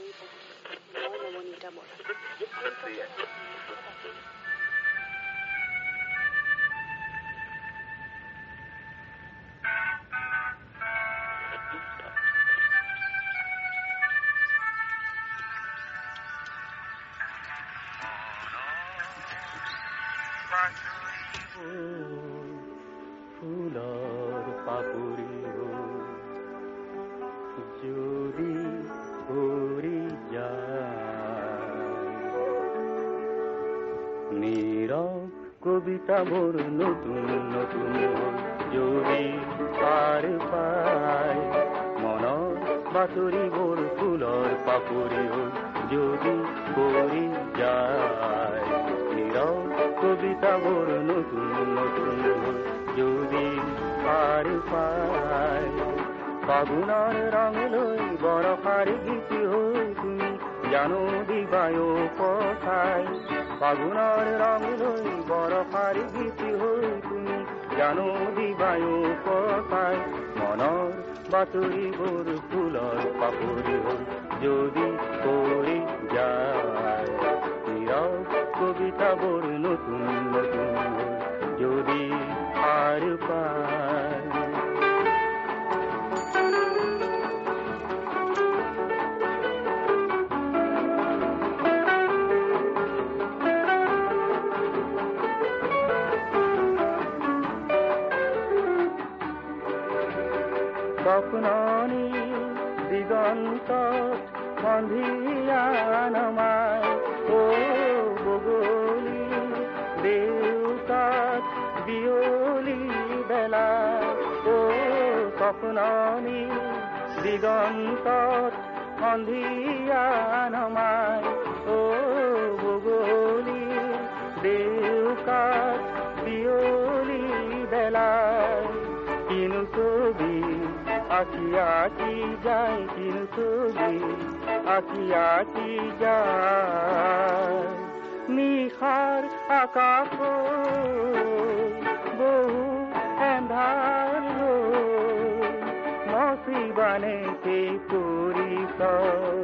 মই নৱনীতা বৰা। ফুলৰ পাপৰি যদি ভৰি যায় নীৰৱ কবিতাবোৰ নতুন নতুন যদি পাৰ পায় মনৰ বাতৰিবোৰ ফুলৰ পাপৰি যদি ভৰি যায় নীৰৱ কবিতাবোৰ নতুন নতুন যদি পাৰ পায় ফাগুনৰ ৰং লৈ বৰষাৰ গীত হৈ তুমি জানো দিবায়ো পঠাই ফাগুনৰ ৰং লৈ বৰষাৰ গীত হৈ তুমি জানো দিবায়ো পঠাই মনৰ বাতৰিবোৰ ফুলৰ পাপৰি হ'ল যদি পৰি যায় নীৰৱ কবিতাবোৰ নতুন নতুন যদি পাৰ পায় স্বপ্ননি দিগন্তত সন্ধিয়া নমাই ও বগলী দেউতাত বিয়লি বেলা ও স্বপ্ননি দিগন্তত সন্ধিয়া নমাই ও বগলী দেউতাত বিয়লি বেলা কিনো ছবি আঁকি আঁকি যায় কিনো ছবি আঁকি আঁকি যায় নিশাৰ আকাশ বহু এন্ধাৰ নচিবানে সেই পৰিচয়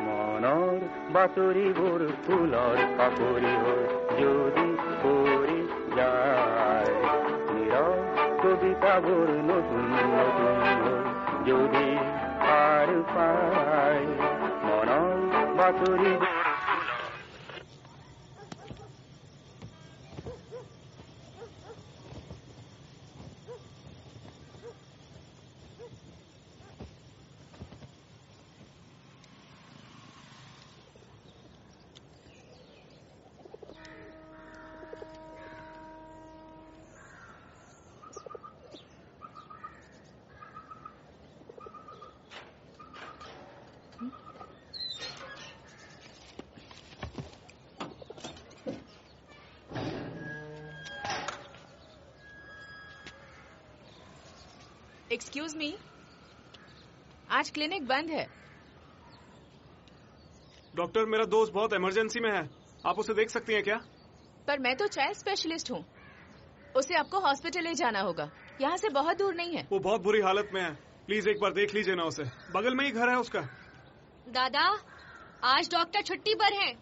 মনৰ বাতৰিবোৰ ফুলৰ পাপৰি হ'ল যদি পৰি যায় নীৰৱ কবিতাবোৰ নতুন নতুন যদি পাৰ পায় মনৰ বাতৰিবোৰ एक्सक्यूज मी, आज क्लिनिक बंद है। डॉक्टर, मेरा दोस्त बहुत इमरजेंसी में है, आप उसे देख सकती हैं क्या? पर मैं तो चाइल्ड स्पेशलिस्ट हूँ, उसे आपको हॉस्पिटल ले जाना होगा, यहाँ से बहुत दूर नहीं है। वो बहुत बुरी हालत में है, प्लीज एक बार देख लीजिए ना उसे, बगल में ही घर है उसका। दादा, आज डॉक्टर छुट्टी पर हैं।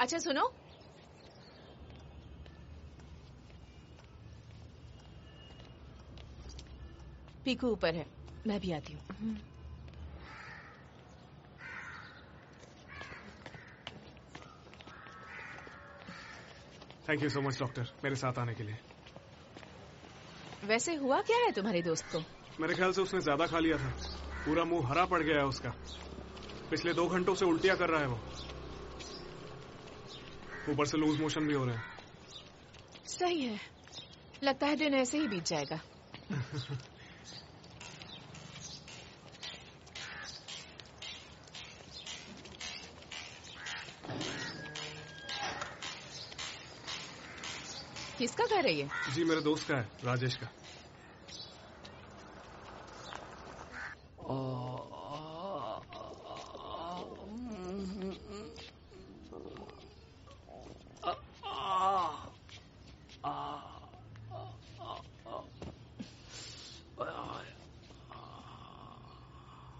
अच्छा सुनो, पीकू ऊपर है, मैं भी आती हूँ। Thank you so much doctor, मेरे साथ आने के लिए। वैसे हुआ क्या है तुम्हारे दोस्त को? मेरे ख्याल से उसने ज्यादा खा लिया था, पूरा मुंह हरा पड़ गया है उसका। पिछले 2 घंटों से उल्टियां कर रहा है वो, ऊपर से लूज मोशन भी हो रहे हैं। सही है, लगता है दिन ऐसे ही बीत जाएगा। किसका घर है ये? जी मेरे दोस्त का है, राजेश का।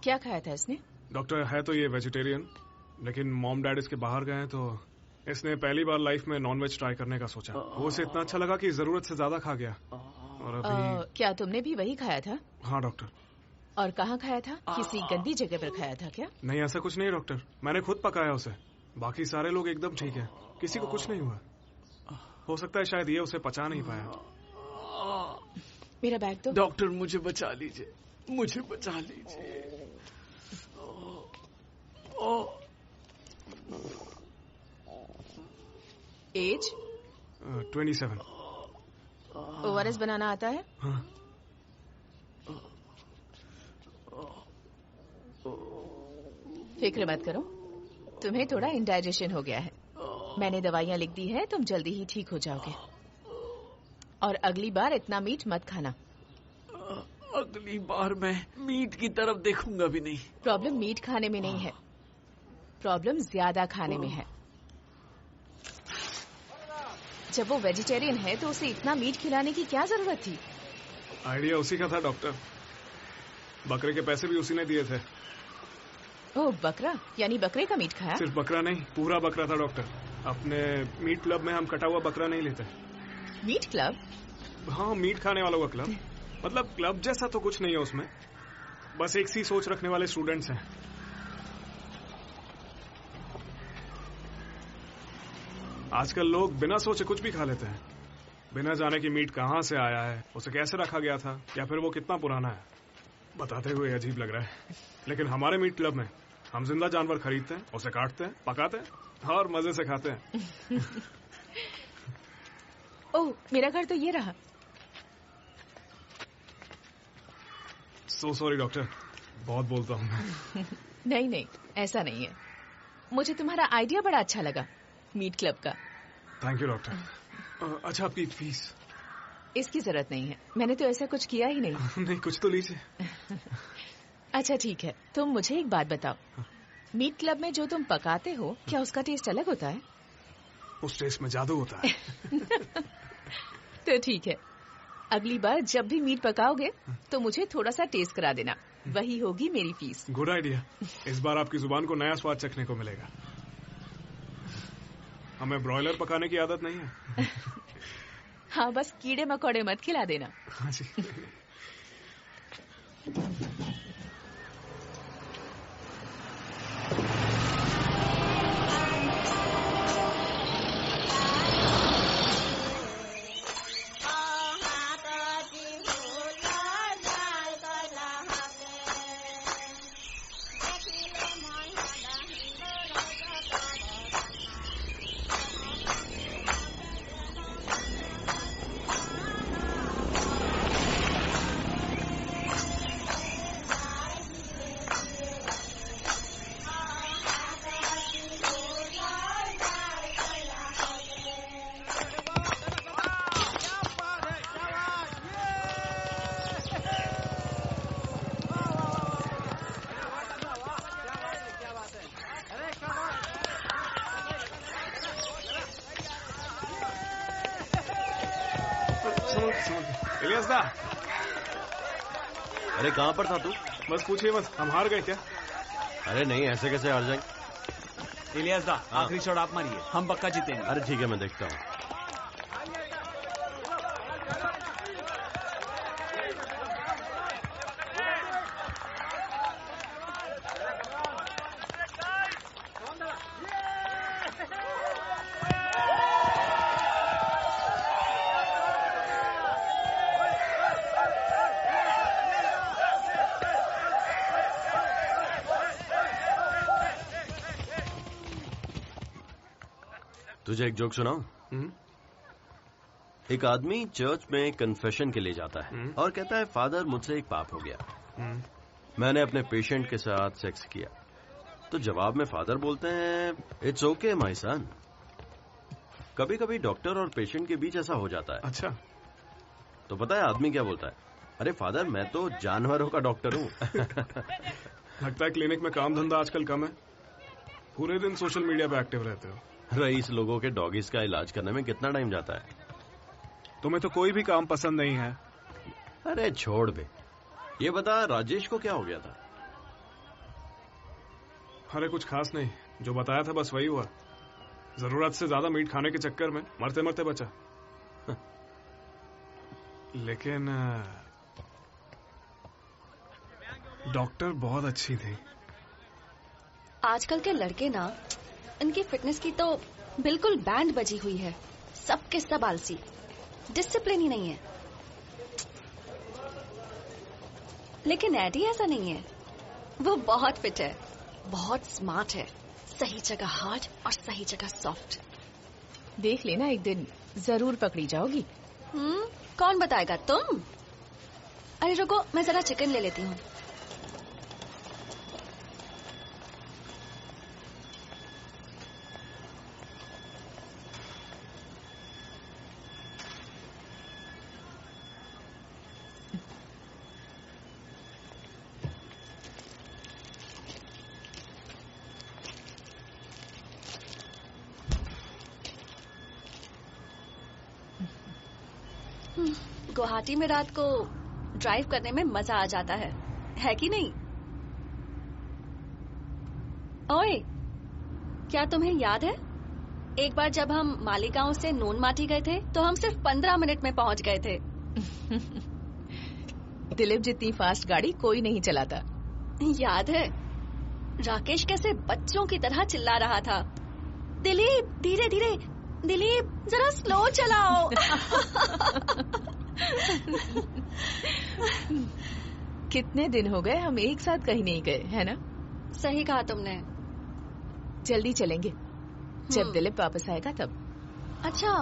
क्या खाया था इसने? डॉक्टर है तो ये वेजिटेरियन, लेकिन मॉम डैड इसके बाहर गए हैं तो इसने पहली बार लाइफ में नॉनवेज ट्राई करने का सोचा। वो उसे इतना अच्छा लगा कि जरूरत से ज्यादा खा गया। और अभी क्या तुमने भी वही खाया था? हाँ डॉक्टर। और कहाँ खाया था? किसी गंदी जगह पर खाया था क्या? नहीं, ऐसा कुछ नहीं डॉक्टर, मैंने खुद पकाया उसे। बाकी सारे लोग एकदम ठीक है, किसी को कुछ नहीं हुआ। हो सकता है शायद ये उसे पचा नहीं पाया। मेरा बैग तो। डॉक्टर मुझे बचा लीजिए, मुझे बचा लीजिए। एज 27। ORS बनाना आता है? हाँ। फिक्र मत करो, तुम्हें थोड़ा इंडाइजेशन हो गया है। मैंने दवाइयाँ लिख दी है, तुम जल्दी ही ठीक हो जाओगे। और अगली बार इतना मीट मत खाना। अगली बार मैं मीट की तरफ देखूंगा भी नहीं। प्रॉब्लम मीट खाने में नहीं है, प्रॉब्लम ज्यादा खाने में है। जब वो वेजिटेरियन है तो उसे इतना मीट खिलाने की क्या जरूरत थी? आइडिया उसी का था डॉक्टर, बकरे के पैसे भी उसी ने दिए थे। ओह, बकरा? यानी बकरे का मीट खाया? सिर्फ बकरा नहीं, पूरा बकरा था डॉक्टर। अपने मीट क्लब में हम कटा हुआ बकरा नहीं लेते। Meet club? हाँ, मीट खाने वालों का क्लब। मतलब क्लब जैसा तो कुछ नहीं है उसमें, बस एक सी सोच रखने वाले स्टूडेंट्स हैं। आजकल लोग बिना सोचे कुछ भी खा लेते हैं, बिना जाने कि मीट कहाँ से आया है, उसे कैसे रखा गया था, या फिर वो कितना पुराना है। बताते हुए अजीब लग रहा है, लेकिन हमारे मीट क्लब में हम जिंदा जानवर खरीदते हैं, उसे काटते हैं, पकाते हैं और मजे से खाते हैं। ओह, मेरा घर तो ये रहा। सो सॉरी डॉक्टर, बहुत बोलता हूँ मैं। नहीं नहीं, ऐसा नहीं है। मुझे तुम्हारा आइडिया बड़ा अच्छा लगा मीट क्लब का। Thank you doctor. अच्छा, आपकी फीस? इसकी जरूरत नहीं है, मैंने तो ऐसा कुछ किया ही नहीं। नहीं, कुछ तो लीजिए। अच्छा ठीक है, तुम मुझे एक बात बताओ, मीट क्लब में जो तुम पकाते हो, क्या उसका टेस्ट अलग होता है? उस टेस्ट में जादू होता है। तो ठीक है, अगली बार जब भी मीट पकाओगे तो मुझे थोड़ा सा टेस्ट करा देना, वही होगी मेरी फीस। गुड आइडिया, इस बार आपकी जुबान को नया स्वाद चखने को मिलेगा। हमें ब्रॉयलर पकाने की आदत नहीं है। हाँ, बस कीड़े मकोड़े मत खिला देना। हाँ जी। इलियास दा, अरे कहाँ पर था तू? बस पूछिए मत, हम हार गए क्या? अरे नहीं, ऐसे कैसे हार जाएंगे? इलियास दा, आखिरी शॉट आप मारिए, हम पक्का जीतेंगे। अरे ठीक है, मैं देखता हूँ। तुझे एक जोक सुनाऊं? एक आदमी चर्च में कन्फेशन के लिए जाता है और कहता है, फादर मुझसे एक पाप हो गया, मैंने अपने पेशेंट के साथ सेक्स किया। तो जवाब में फादर बोलते हैं, इट्स ओके माय सन। कभी कभी डॉक्टर और पेशेंट के बीच ऐसा हो जाता है। अच्छा, तो पता है आदमी क्या बोलता है? अरे फादर, मैं तो जानवरों का डॉक्टर हूँ। लगता है क्लिनिक में काम धंधा आजकल कम है, पूरे दिन सोशल मीडिया पे एक्टिव रहते हो। रईस लोगों के डॉगीज का इलाज करने में कितना टाइम जाता है? तुम्हें तो कोई भी काम पसंद नहीं है। अरे छोड़ बे, ये बता राजेश को क्या हो गया था? अरे कुछ खास नहीं, जो बताया था बस वही हुआ। जरूरत से ज्यादा मीट खाने के चक्कर में मरते मरते बचा। लेकिन डॉक्टर बहुत अच्छी थी। आजकल के लड़के ना, इनकी फिटनेस की तो बिल्कुल बैंड बजी हुई है। सबके सब आलसी, डिसिप्लिन ही नहीं है। लेकिन एडी ऐसा नहीं है, वो बहुत फिट है, बहुत स्मार्ट है, सही जगह हार्ड और सही जगह सॉफ्ट। देख लेना, एक दिन जरूर पकड़ी जाओगी। कौन बताएगा, तुम? अरे रुको, मैं जरा चिकन ले लेती हूँ। गुवाहाटी में रात को ड्राइव करने में मजा आ जाता है कि नहीं? ओए, क्या तुम्हें याद है एक बार जब हम मालीगांव से नून माटी गए थे तो हम सिर्फ 15 मिनट में पहुंच गए थे। दिलीप जितनी फास्ट गाड़ी कोई नहीं चलाता। याद है राकेश कैसे बच्चों की तरह चिल्ला रहा था, दिलीप धीरे धीरे, दिलीप जरा स्लो चलाओ। कितने दिन हो गए हम एक साथ कहीं नहीं गए, है ना? सही कहा तुमने। जल्दी चलेंगे, जब दिलीप वापस आएगा तब। अच्छा,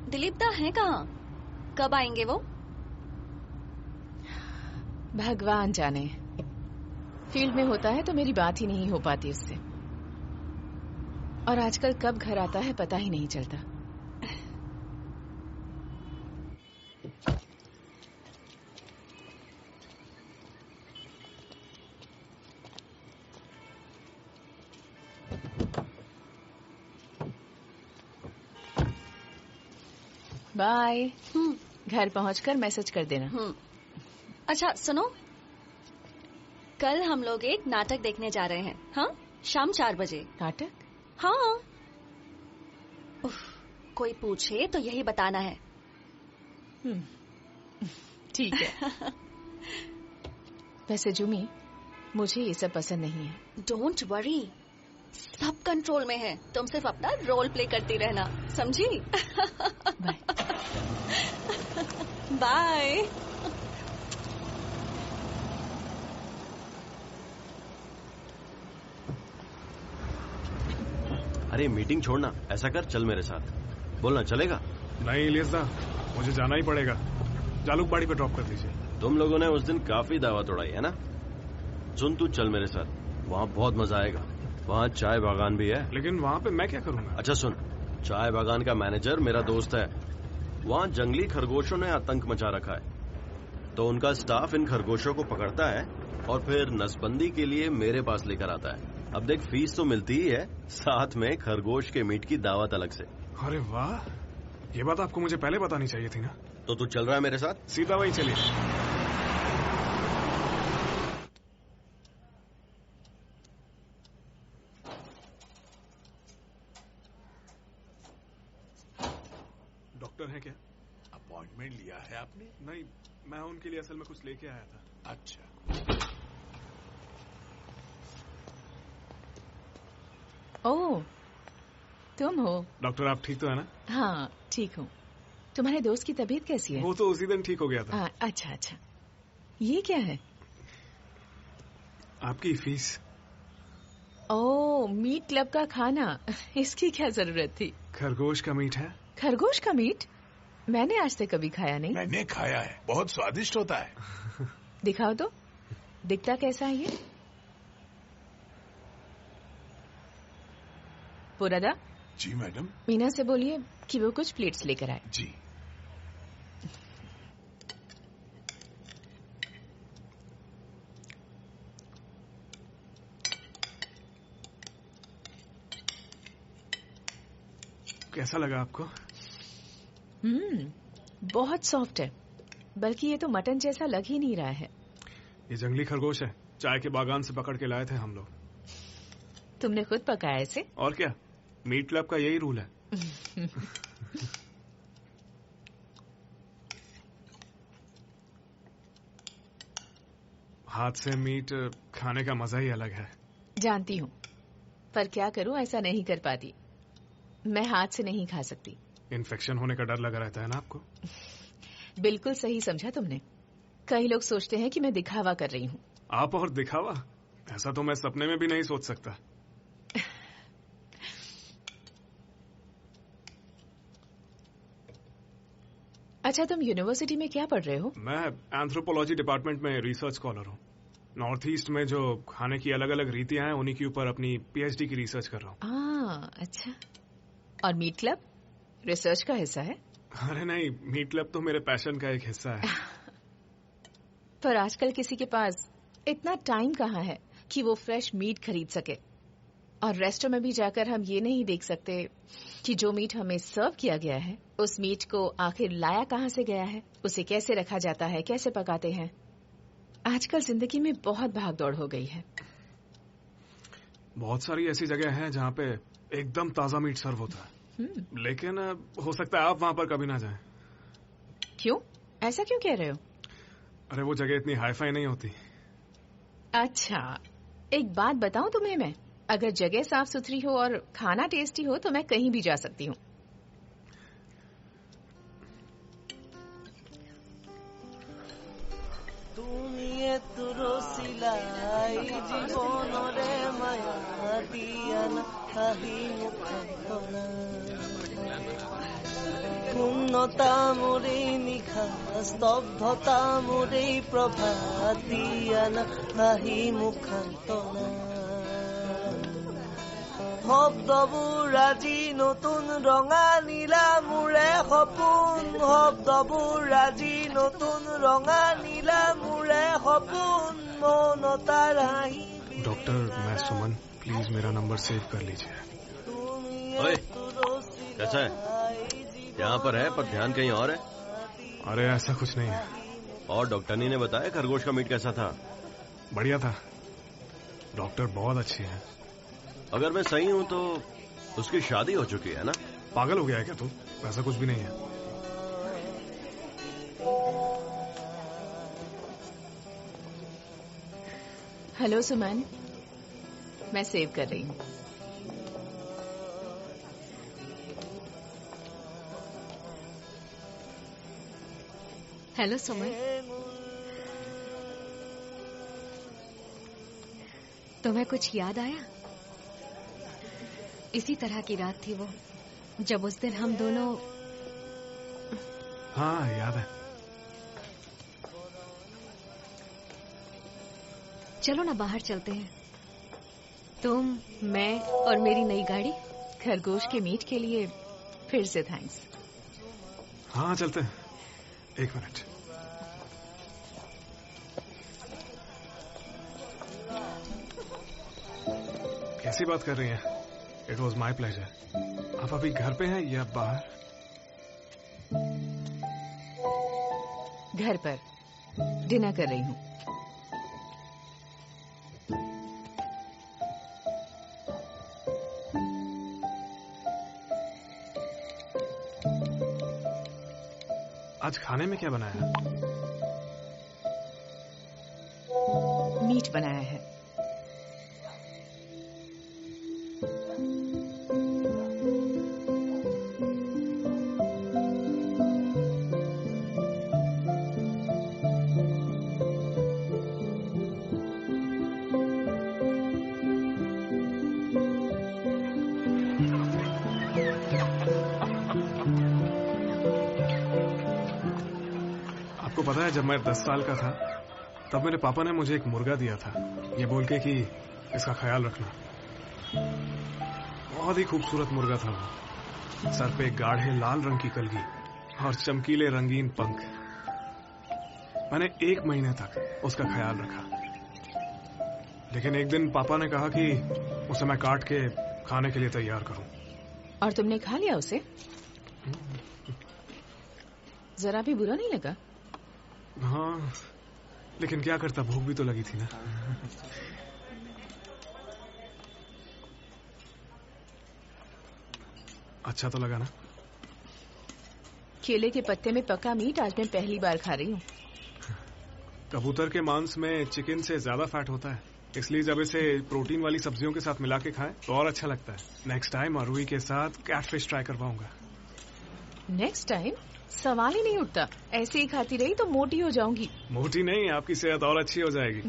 दिलीप दा है कहाँ? कब आएंगे वो? भगवान जाने। फील्ड में होता है तो मेरी बात ही नहीं हो पाती उससे, और आजकल कब घर आता है पता ही नहीं चलता। बाय। घर पहुंचकर मैसेज कर देना। अच्छा सुनो, कल हम लोग एक नाटक देखने जा रहे हैं। हाँ, शाम 4 बजे। नाटक? हाँ। उफ, कोई पूछे तो यही बताना है। ठीक है। वैसे जुमी, मुझे ये सब पसंद नहीं है। डोंट वरी, सब कंट्रोल में है। तुम सिर्फ अपना रोल प्ले करती रहना, समझी? बाय। बाय। अरे मीटिंग छोड़ना, ऐसा कर, चल मेरे साथ। बोलना चलेगा? नहीं इलियासदा, मुझे जाना ही पड़ेगा। जालूकबाड़ी पे ड्रॉप कर दीजिए। तुम लोगों ने उस दिन काफी दावत उड़ाई है ना। सुन, तू चल मेरे साथ, वहाँ बहुत मजा आएगा। वहाँ चाय बागान भी है। लेकिन वहाँ पे मैं क्या करूँगा? अच्छा सुन, चाय बागान का मैनेजर मेरा दोस्त है। वहाँ जंगली खरगोशों ने आतंक मचा रखा है, तो उनका स्टाफ इन खरगोशों को पकड़ता है और फिर नसबंदी के लिए मेरे पास लेकर आता है। अब देख, फीस तो मिलती ही है, साथ में खरगोश के मीट की दावत अलग से। अरे वाह, ये बात आपको मुझे पहले बतानी चाहिए थी ना। तो तू चल रहा है मेरे साथ? सीधा वही चलिए। डॉक्टर है क्या? अपॉइंटमेंट लिया है आपने? नहीं, मैं उनके लिए असल में कुछ लेके आया था। अच्छा, ओह, तुम हो? डॉक्टर आप ठीक तो है ना? हाँ ठीक हूँ। तुम्हारे दोस्त की तबीयत कैसी है? वो तो उसी दिन ठीक हो गया था। अच्छा अच्छा। ये क्या है? आपकी फीस। ओह, मीट क्लब का खाना। इसकी क्या जरूरत थी? खरगोश का मीट है। खरगोश का मीट? मैंने आज तक कभी खाया नहीं। मैंने खाया है, बहुत स्वादिष्ट होता है। दिखाओ तो, दिखता कैसा है ये? पुरादा? जी मैडम। मीना से बोलिए कि वो कुछ प्लेट्स लेकर आए। जी। कैसा लगा आपको? बहुत सॉफ्ट है, बल्कि ये तो मटन जैसा लग ही नहीं रहा है। ये जंगली खरगोश है, चाय के बागान से पकड़ के लाए थे हम लोग। तुमने खुद पकाया इसे? और क्या, मीट क्लब का यही रूल है। हाथ से मीट खाने का मजा ही अलग है। जानती हूँ, पर क्या करूँ, ऐसा नहीं कर पाती। मैं हाथ से नहीं खा सकती। इन्फेक्शन होने का डर लगा रहता है ना आपको? बिल्कुल सही समझा तुमने। कई लोग सोचते हैं कि मैं दिखावा कर रही हूँ। आप और दिखावा? ऐसा तो मैं सपने में भी नहीं सोच सकता। अच्छा, तुम यूनिवर्सिटी में क्या पढ़ रहे हो? मैं एंथ्रोपोलॉजी डिपार्टमेंट में रिसर्च स्कॉलर हूँ। नॉर्थ ईस्ट में जो खाने की अलग अलग रीतियां हैं उन्हीं के ऊपर अपनी पीएचडी की रिसर्च कर रहा हूँ। अच्छा। और मीट क्लब रिसर्च का हिस्सा है? अरे नहीं, मीट क्लब तो मेरे पैशन का एक हिस्सा है। पर आजकल किसी के पास इतना टाइम कहाँ है कि वो फ्रेश मीट खरीद सके। और रेस्टोरेंट में भी जाकर हम ये नहीं देख सकते कि जो मीट हमें सर्व किया गया है उस मीट को आखिर लाया कहाँ से गया है, उसे कैसे रखा जाता है, कैसे पकाते हैं। आजकल जिंदगी में बहुत भागदौड़ हो गई है। बहुत सारी ऐसी जगह हैं जहाँ पे एकदम ताजा मीट सर्व होता है, लेकिन हो सकता है आप वहाँ पर कभी ना जाएं। क्यों? ऐसा क्यों कह रहे हो? अरे वो जगह इतनी हाईफाई नहीं होती। अच्छा, एक बात बताऊं तुम्हें मैं, अगर जगह साफ सुथरी हो और खाना टेस्टी हो तो मैं कहीं भी जा सकती हूँ। পূর্ণতা মোরে নিশা স্তব্ধতা মোরে প্রভাত দিয়া না আহি মুখান্তনা শব্দবোৰ আজি নতুন ৰঙা নীলা মোৰে সপোন শব্দবোৰ আজি নতুন ৰঙা নীলা মোৰে সপোন মনতাৰ হাঁহি। डॉक्टर, मैं सुमन, प्लीज मेरा नंबर सेव कर लीजिए। ओए, कैसा है? यहाँ पर है पर ध्यान कहीं और है। अरे ऐसा कुछ नहीं है। और डॉक्टरनी ने बताया खरगोश का मीट कैसा था? बढ़िया था। डॉक्टर बहुत अच्छी है। अगर मैं सही हूँ तो उसकी शादी हो चुकी है ना? पागल हो गया है क्या तू? ऐसा कुछ भी नहीं है। हेलो सुमन, मैं सेव कर रही हूँ। हेलो सुमन, तुम्हें कुछ याद आया? इसी तरह की रात थी वो, जब उस दिन हम दोनों। हाँ याद है। चलो ना बाहर चलते हैं, तुम, मैं और मेरी नई गाड़ी। खरगोश के मीट के लिए फिर से थैंक्स। हाँ चलते हैं। एक मिनट। कैसी बात कर रही हैं? It was my pleasure. आप अभी घर पे हैं या बाहर? घर पर डिनर कर रही हूँ। आज खाने में क्या बनाया? मीट बनाया है। आपको पता है, जब मैं 10 साल का था तब मेरे पापा ने मुझे एक मुर्गा दिया था, ये बोल के कि इसका ख्याल रखना। बहुत ही खूबसूरत मुर्गा था वो। सर पे गाढ़े लाल रंग की कलगी और चमकीले रंगीन पंख। मैंने 1 महीने तक उसका ख्याल रखा, लेकिन एक दिन पापा ने कहा कि उसे मैं काट के खाने के लिए तैयार करूं। और तुमने खा लिया उसे? जरा भी बुरा नहीं लगा? हाँ, लेकिन क्या करता, भूख भी तो लगी थी ना। अच्छा तो लगा ना? केले के पत्ते में पका मीट आज मैं पहली बार खा रही हूँ। कबूतर के मांस में चिकन से ज्यादा फैट होता है, इसलिए जब इसे प्रोटीन वाली सब्जियों के साथ मिला के खाएं तो और अच्छा लगता है। नेक्स्ट टाइम अरुई के साथ कैटफिश ट्राई करवाऊंगा। Next time? सवाल ही नहीं उठता। ऐसे ही खाती रही तो मोटी हो जाऊंगी। मोटी नहीं, आपकी सेहत और अच्छी हो जाएगी।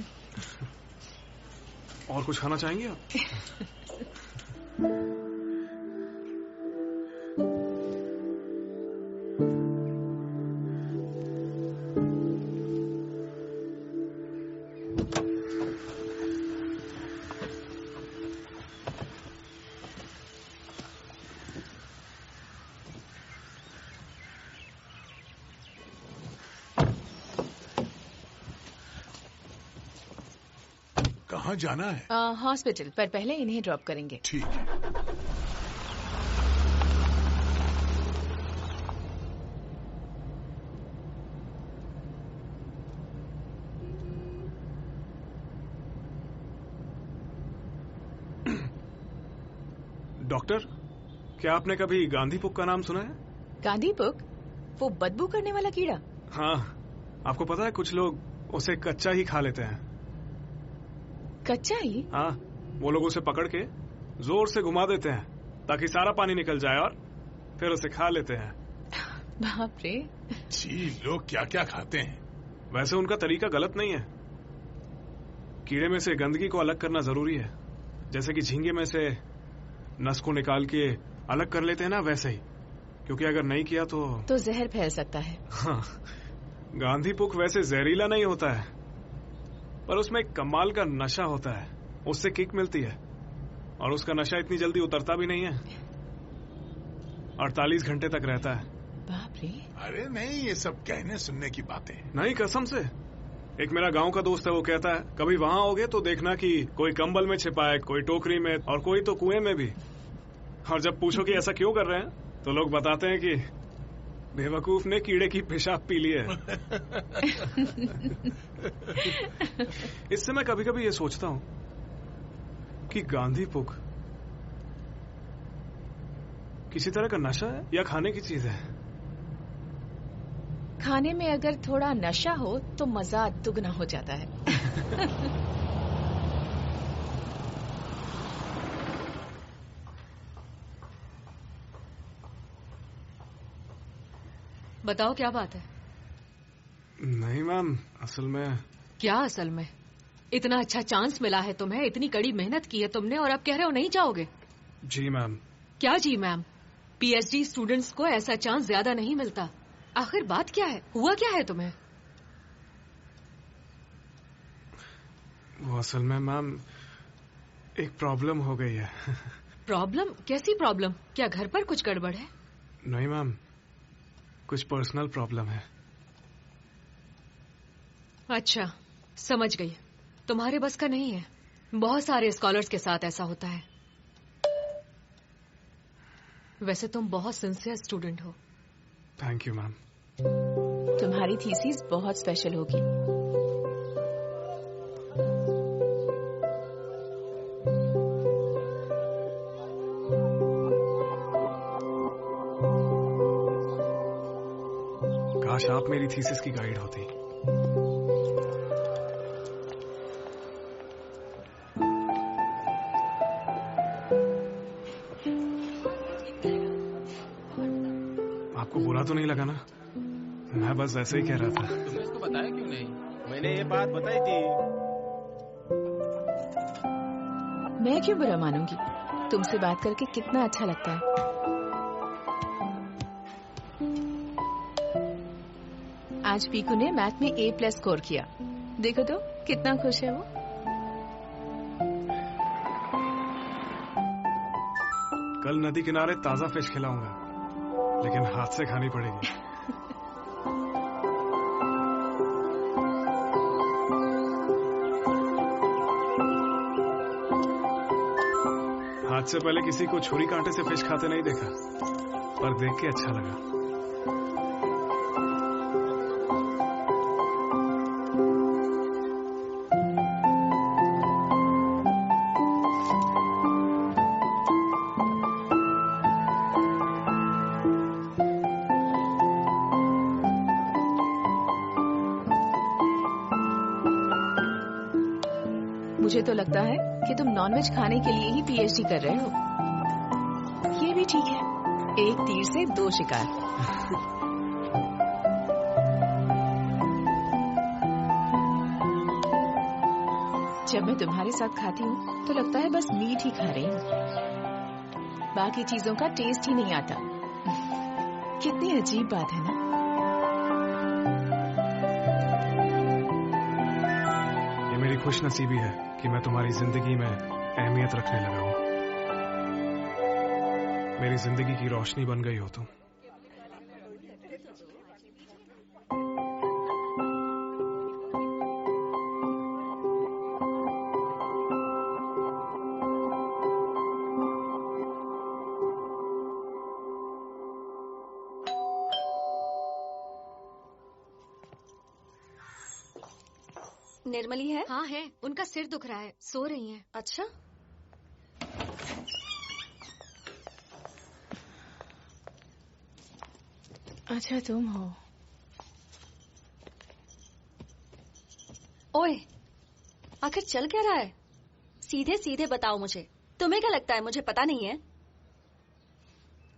और कुछ खाना चाहेंगे आप? कहाँ जाना है? हॉस्पिटल, पर पहले इन्हें ड्रॉप करेंगे। ठीक है। डॉक्टर, क्या आपने कभी गांधी पुक का नाम सुना है? गांधी पुक? वो बदबू करने वाला कीड़ा? हाँ, आपको पता है कुछ लोग उसे कच्चा ही खा लेते हैं। कच्चा ही? हाँ, वो लोग उसे पकड़ के जोर से घुमा देते हैं ताकि सारा पानी निकल जाए और फिर उसे खा लेते हैं। बाप रे। जी, लोग क्या क्या खाते हैं। वैसे उनका तरीका गलत नहीं है। कीड़े में से गंदगी को अलग करना जरूरी है, जैसे कि झींगे में से नस को निकाल के अलग कर लेते हैं ना, वैसे ही। क्योंकि अगर नहीं किया तो जहर फैल सकता है। हाँ, गांधी पुक वैसे जहरीला नहीं होता है, पर उसमें एक कमाल का नशा होता है। उससे किक मिलती है और उसका नशा इतनी जल्दी उतरता भी नहीं है, 48 घंटे तक रहता है। बाप रे। अरे नहीं, ये सब कहने सुनने की बातें। नहीं, कसम से। एक मेरा गांव का दोस्त है, वो कहता है कभी वहां होगे तो देखना कि कोई कंबल में छिपा है, कोई टोकरी में और कोई तो कुएं में भी। और जब पूछो कि ऐसा क्यों कर रहे हैं तो लोग बताते हैं कि बेवकूफ ने कीड़े की पेशाब पी ली है। इससे मैं कभी कभी ये सोचता हूं कि गांधी पुक किसी तरह का नशा है या खाने की चीज है। खाने में अगर थोड़ा नशा हो तो मजा दुगना हो जाता है। बताओ क्या बात है? नहीं मैम, असल में। क्या असल में? इतना अच्छा चांस मिला है तुम्हें, इतनी कड़ी मेहनत की है तुमने और अब कह रहे हो नहीं जाओगे? जी मैम। क्या जी मैम? पीएचडी स्टूडेंट्स को ऐसा चांस ज्यादा नहीं मिलता। आखिर बात क्या है? हुआ क्या है तुम्हें? वो असल में मैम एक प्रॉब्लम हो गई है। प्रॉब्लम? कैसी प्रॉब्लम? क्या घर पर कुछ गड़बड़ है? नहीं मैम, कुछ पर्सनल प्रॉब्लम है। अच्छा, समझ गई। तुम्हारे बस का नहीं है। बहुत सारे स्कॉलर्स के साथ ऐसा होता है। वैसे तुम बहुत सिंसियर स्टूडेंट हो। Thank you ma'am. तुम्हारी थीसिस बहुत स्पेशल होगी। काश आप मेरी थीसिस की गाइड होती। आपको बुरा तो नहीं लगा ना? मैं बस ऐसे ही कह रहा था। तुमने इसको बताया क्यों नहीं? मैंने ये बात बताई थी। मैं क्यों बुरा मानूंगी? तुमसे बात करके कितना अच्छा लगता है। आज पीकू ने मैथ में A+ स्कोर किया। देखो तो कितना खुश है वो। कल नदी किनारे ताजा फिश खिलाऊंगा, लेकिन हाथ से खानी पड़ेगी। हाथ से पहले किसी को छुरी कांटे से फिश खाते नहीं देखा, पर देख के अच्छा लगा। मुझे तो लगता है कि तुम नॉनवेज खाने के लिए ही पीएचडी कर रहे हो। ये भी ठीक है, एक तीर से दो शिकार। जब मैं तुम्हारे साथ खाती हूँ तो लगता है बस मीट ही खा रही हूँ, बाकी चीजों का टेस्ट ही नहीं आता। कितनी अजीब बात है ना। ये मेरी खुशनसीबी है कि मैं तुम्हारी जिंदगी में अहमियत रखने लगा हूँ। मेरी जिंदगी की रोशनी बन गई हो तुम। निर्मली है? हाँ है, उनका सिर दुख रहा है, सो रही हैं। अच्छा, अच्छा तुम हो। ओए, आखिर चल क्या रहा है? सीधे सीधे बताओ मुझे, तुम्हें क्या लगता है मुझे पता नहीं है?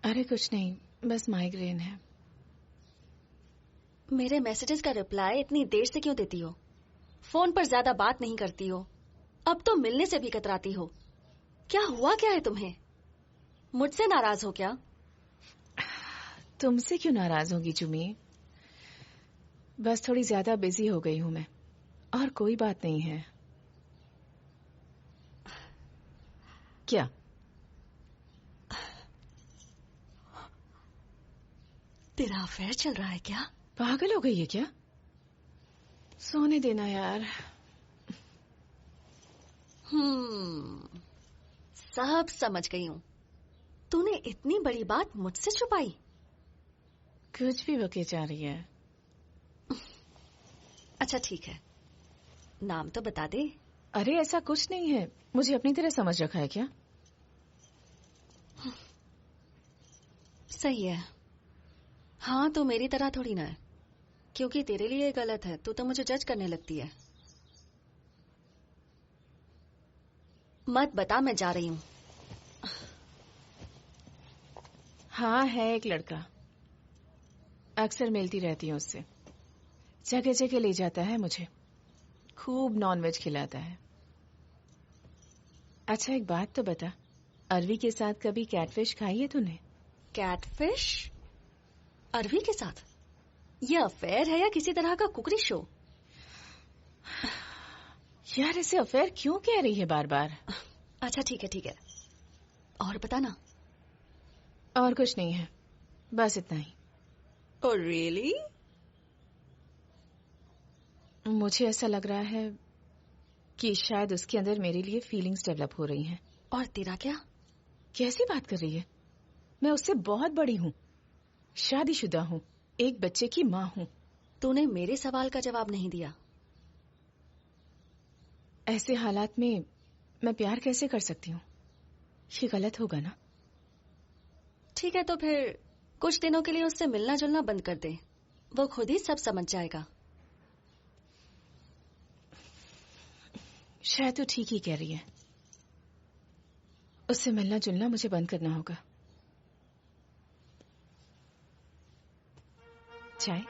अरे कुछ नहीं, बस माइग्रेन है। मेरे मैसेजेस का रिप्लाई इतनी देर से क्यों देती हो? फोन पर ज्यादा बात नहीं करती हो, अब तो मिलने से भी कतराती हो। क्या हुआ क्या है तुम्हें? मुझसे नाराज हो क्या? तुमसे क्यों नाराज होगी चुमी? बस थोड़ी ज्यादा बिजी हो गई हूँ मैं, और कोई बात नहीं है। क्या? तेरा अफेयर चल रहा है क्या? पागल हो गई है क्या? सोने देना यार। सब समझ गई हूँ। तूने इतनी बड़ी बात मुझसे छुपाई? कुछ भी बके जा रही है। अच्छा ठीक है, नाम तो बता दे। अरे ऐसा कुछ नहीं है, मुझे अपनी तरह समझ रखा है क्या? सही है। हाँ तो मेरी तरह थोड़ी ना है, क्योंकि तेरे लिए गलत है तो मुझे जज करने लगती है। मत बता, मैं जा रही हूँ। हाँ है एक लड़का, अक्सर मिलती रहती हूँ उससे। जगह जगह ले जाता है मुझे, खूब नॉनवेज खिलाता है। अच्छा एक बात तो बता, अरवी के साथ कभी कैटफिश खाई है तूने? कैटफिश? अरवी के साथ? ये अफेयर है या किसी तरह का कुकरी शो? यार इसे अफेयर क्यों कह रही है बार बार? अच्छा ठीक है ठीक है, और बता ना। और कुछ नहीं है, बस इतना ही। Oh really? मुझे ऐसा लग रहा है कि शायद उसके अंदर मेरे लिए फीलिंग्स डेवलप हो रही हैं। और तेरा क्या? कैसी बात कर रही है? मैं उससे बहुत बड़ी हूँ, शादीशुदा हूँ, एक बच्चे की माँ हूँ। तूने मेरे सवाल का जवाब नहीं दिया। ऐसे हालात में मैं प्यार कैसे कर सकती हूँ? ये गलत होगा ना? ठीक है तो फिर कुछ दिनों के लिए उससे मिलना जुलना बंद कर दे, वो खुद ही सब समझ जाएगा। शायद तू ठीक ही कह रही है, उससे मिलना जुलना मुझे बंद करना होगा। चाय?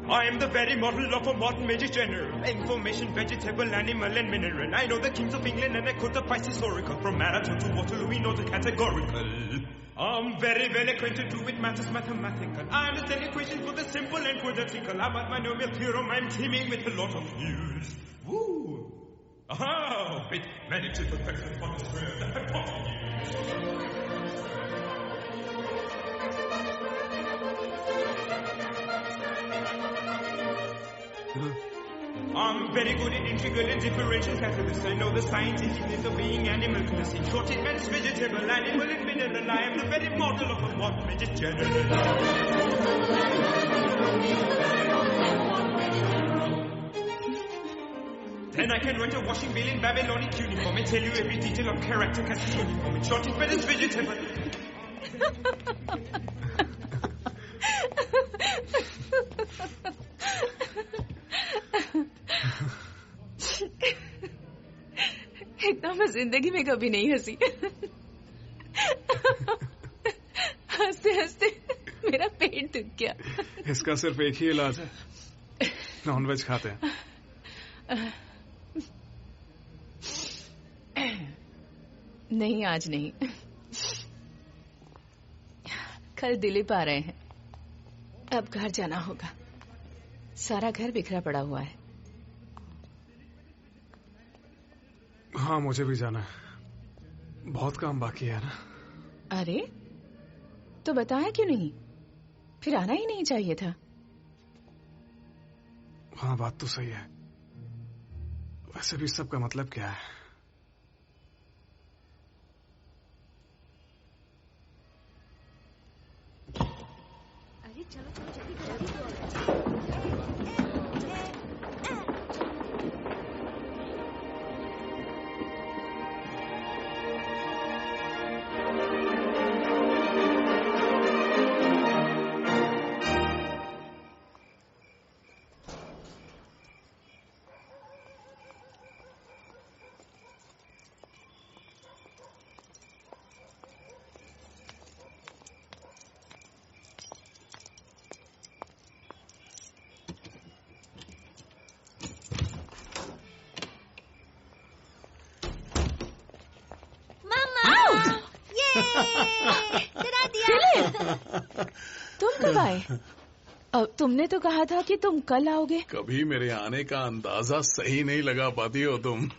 I am the very model of a modern major general. Information, vegetable, animal and mineral. I know the kings of England and I quote the price historical. From Marathon to Waterloo, we know the categorical. I'm very well acquainted too with matters mathematical. I understand equations for the simple and quadratical. About my binomial theorem, I'm teeming with a lot of news. Woo! Oh, with many triple perfect for the square, the hypotenuse. I'm very good in integral and differential calculus. I know the scientificness of being animal classic. Short it means vegetable, animal and mineral. I am the very model of a modern major general. Then I can write a washing bill in Babylonian cuneiform and tell you every detail of character cast uniform and short it, but it's vegetable. इतना मैं जिंदगी में कभी नहीं हंसी। हंसते हंसते मेरा पेट दुख गया। इसका सिर्फ एक ही इलाज है, नॉनवेज खाते हैं। नहीं, आज नहीं। कल दिलीप आ रहे हैं, अब घर जाना होगा। सारा घर बिखरा पड़ा हुआ है। हाँ, मुझे भी जाना है, बहुत काम बाकी है ना। अरे तो बताया क्यों नहीं? फिर आना ही नहीं चाहिए था। हाँ, बात तो सही है। वैसे भी सबका मतलब क्या है? अरे चलो चलो जल्दी तुम कब आए? तुमने तो कहा था कि तुम कल आओगे। कभी मेरे आने का अंदाजा सही नहीं लगा पाती हो तुम।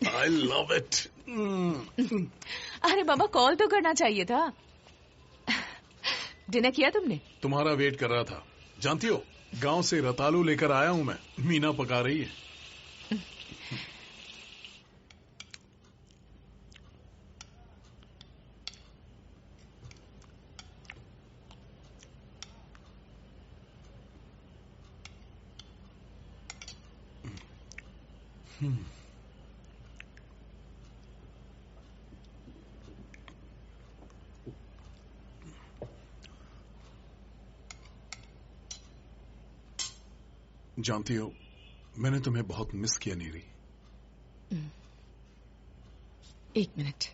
I love it. अरे बाबा, कॉल तो करना चाहिए था। डिनर किया तुमने? तुम्हारा वेट कर रहा था। जानती हो, गांव से रतालू लेकर आया हूं मैं। मीना पका रही है। जानती हो, मैंने तुम्हें बहुत मिस किया नीरी। एक मिनट।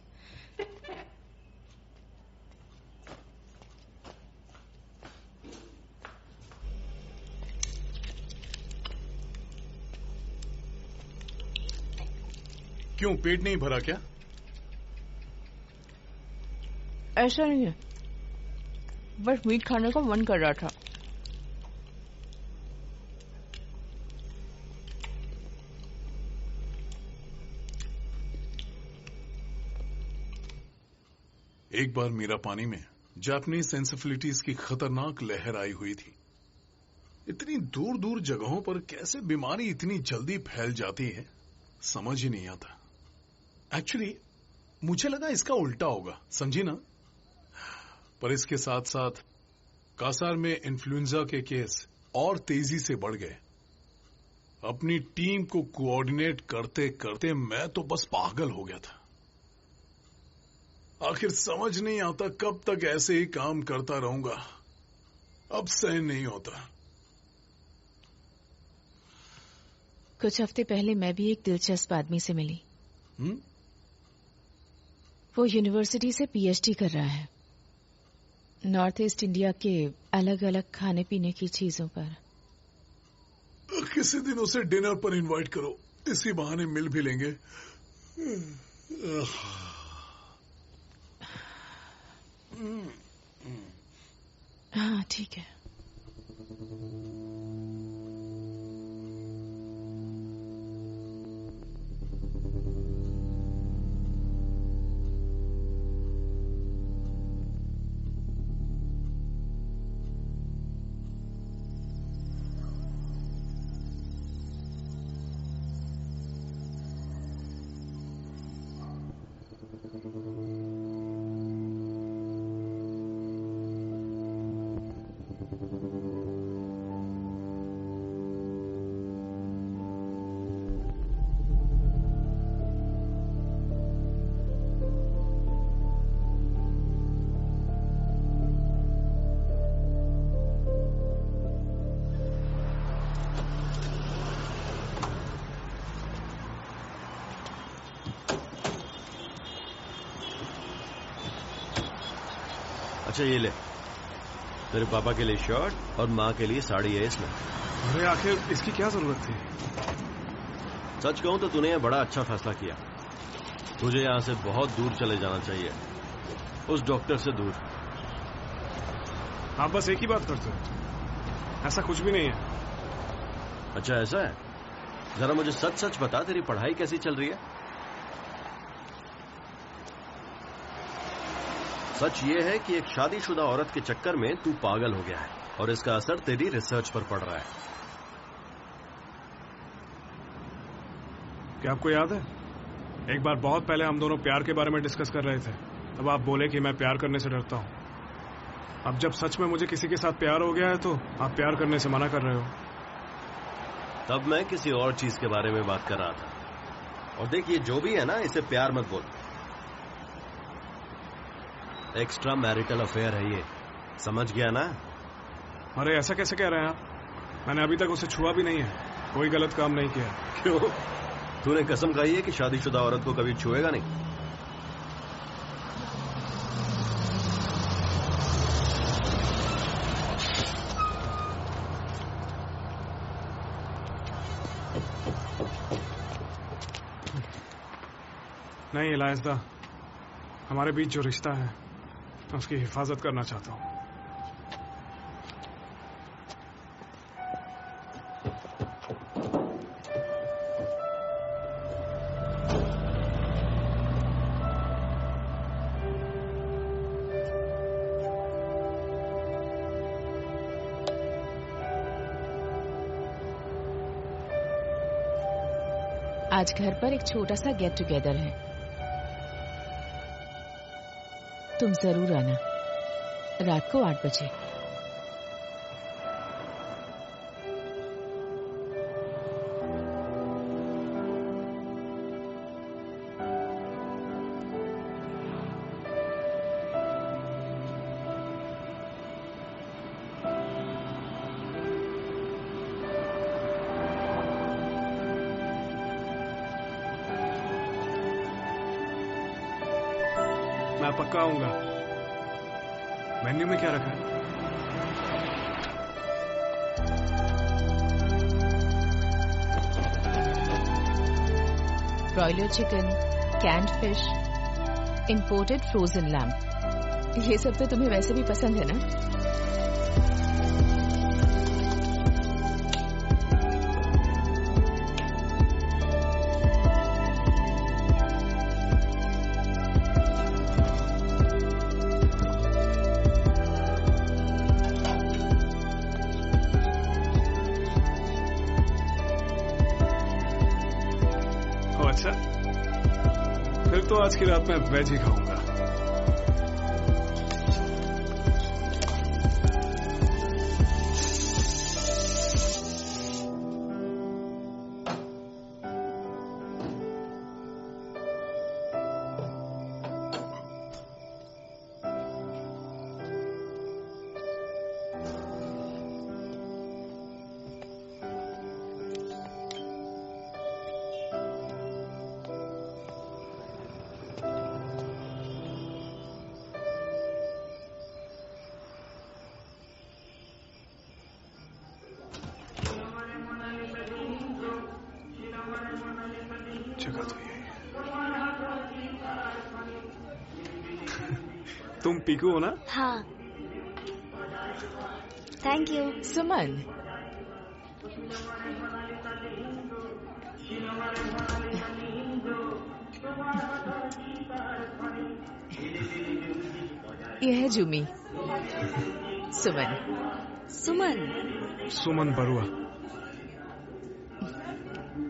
क्यों, पेट नहीं भरा क्या? ऐसा नहीं है, बस मीट खाने का मन कर रहा था। एक बार मीरा पानी में जापानीज सेंसिबिलिटीज की खतरनाक लहर आई हुई थी। इतनी दूर दूर जगहों पर कैसे बीमारी इतनी जल्दी फैल जाती है, समझ ही नहीं आता। एक्चुअली मुझे लगा इसका उल्टा होगा, समझी ना? पर इसके साथ साथ कासार में इन्फ्लुएंजा के केस और तेजी से बढ़ गए। अपनी टीम को कोऑर्डिनेट करते करते मैं तो बस पागल हो गया था। आखिर समझ नहीं आता कब तक ऐसे ही काम करता रहूंगा। अब सहन नहीं होता। कुछ हफ्ते पहले मैं भी एक दिलचस्प आदमी से मिली। वो यूनिवर्सिटी से पीएचडी कर रहा है, नॉर्थ ईस्ट इंडिया के अलग अलग खाने पीने की चीजों पर। किसी दिन उसे डिनर पर इनवाइट करो, इसी बहाने मिल भी लेंगे। हाँ ठीक है। अच्छा ये ले, तेरे पापा के लिए शर्ट और माँ के लिए साड़ी है इसमें। अरे आखिर इसकी क्या जरूरत थी? सच कहूं तो तूने बड़ा अच्छा फैसला किया। तुझे यहाँ से बहुत दूर चले जाना चाहिए, उस डॉक्टर से दूर। आप बस एक ही बात करते हो, ऐसा कुछ भी नहीं है। अच्छा ऐसा है? जरा मुझे सच सच बता, तेरी पढ़ाई कैसी चल रही है? सच ये है कि एक शादीशुदा औरत के चक्कर में तू पागल हो गया है और इसका असर तेरी रिसर्च पर पड़ रहा है। क्या आपको याद है एक बार बहुत पहले हम दोनों प्यार के बारे में डिस्कस कर रहे थे, तब आप बोले कि मैं प्यार करने से डरता हूं। अब जब सच में मुझे किसी के साथ प्यार हो गया है तो आप प्यार करने से मना कर रहे हो। तब मैं किसी और चीज के बारे में बात कर रहा था। और देखिए जो भी है ना, इसे प्यार मत बोल, एक्स्ट्रा मैरिटल अफेयर है ये, समझ गया ना? अरे ऐसा कैसे कह रहे हैं आप? मैंने अभी तक उसे छुआ भी नहीं है, कोई गलत काम नहीं किया। क्यों? तूने कसम खाई है कि शादीशुदा औरत को कभी छुएगा नहीं? नहीं इलायसदा, हमारे बीच जो रिश्ता है मैं उसकी हिफाजत करना चाहता हूं। आज घर पर एक छोटा सा गेट टुगेदर है, तुम जरूर आना रात को 8 बजे। मैं पक्का आऊंगा। मेन्यू में क्या रखा है? Broiler chicken, canned fish, imported frozen lamb. ये सब तो तुम्हें वैसे भी पसंद है ना? अच्छा, फिर तो आज की रात मैं वेज ही खाऊंगा। जगह तो यही है। तुम पीकू हो ना? हाँ, थैंक यू। सुमन, यह है जुमी। सुमन। सुमन? सुमन बरुआ।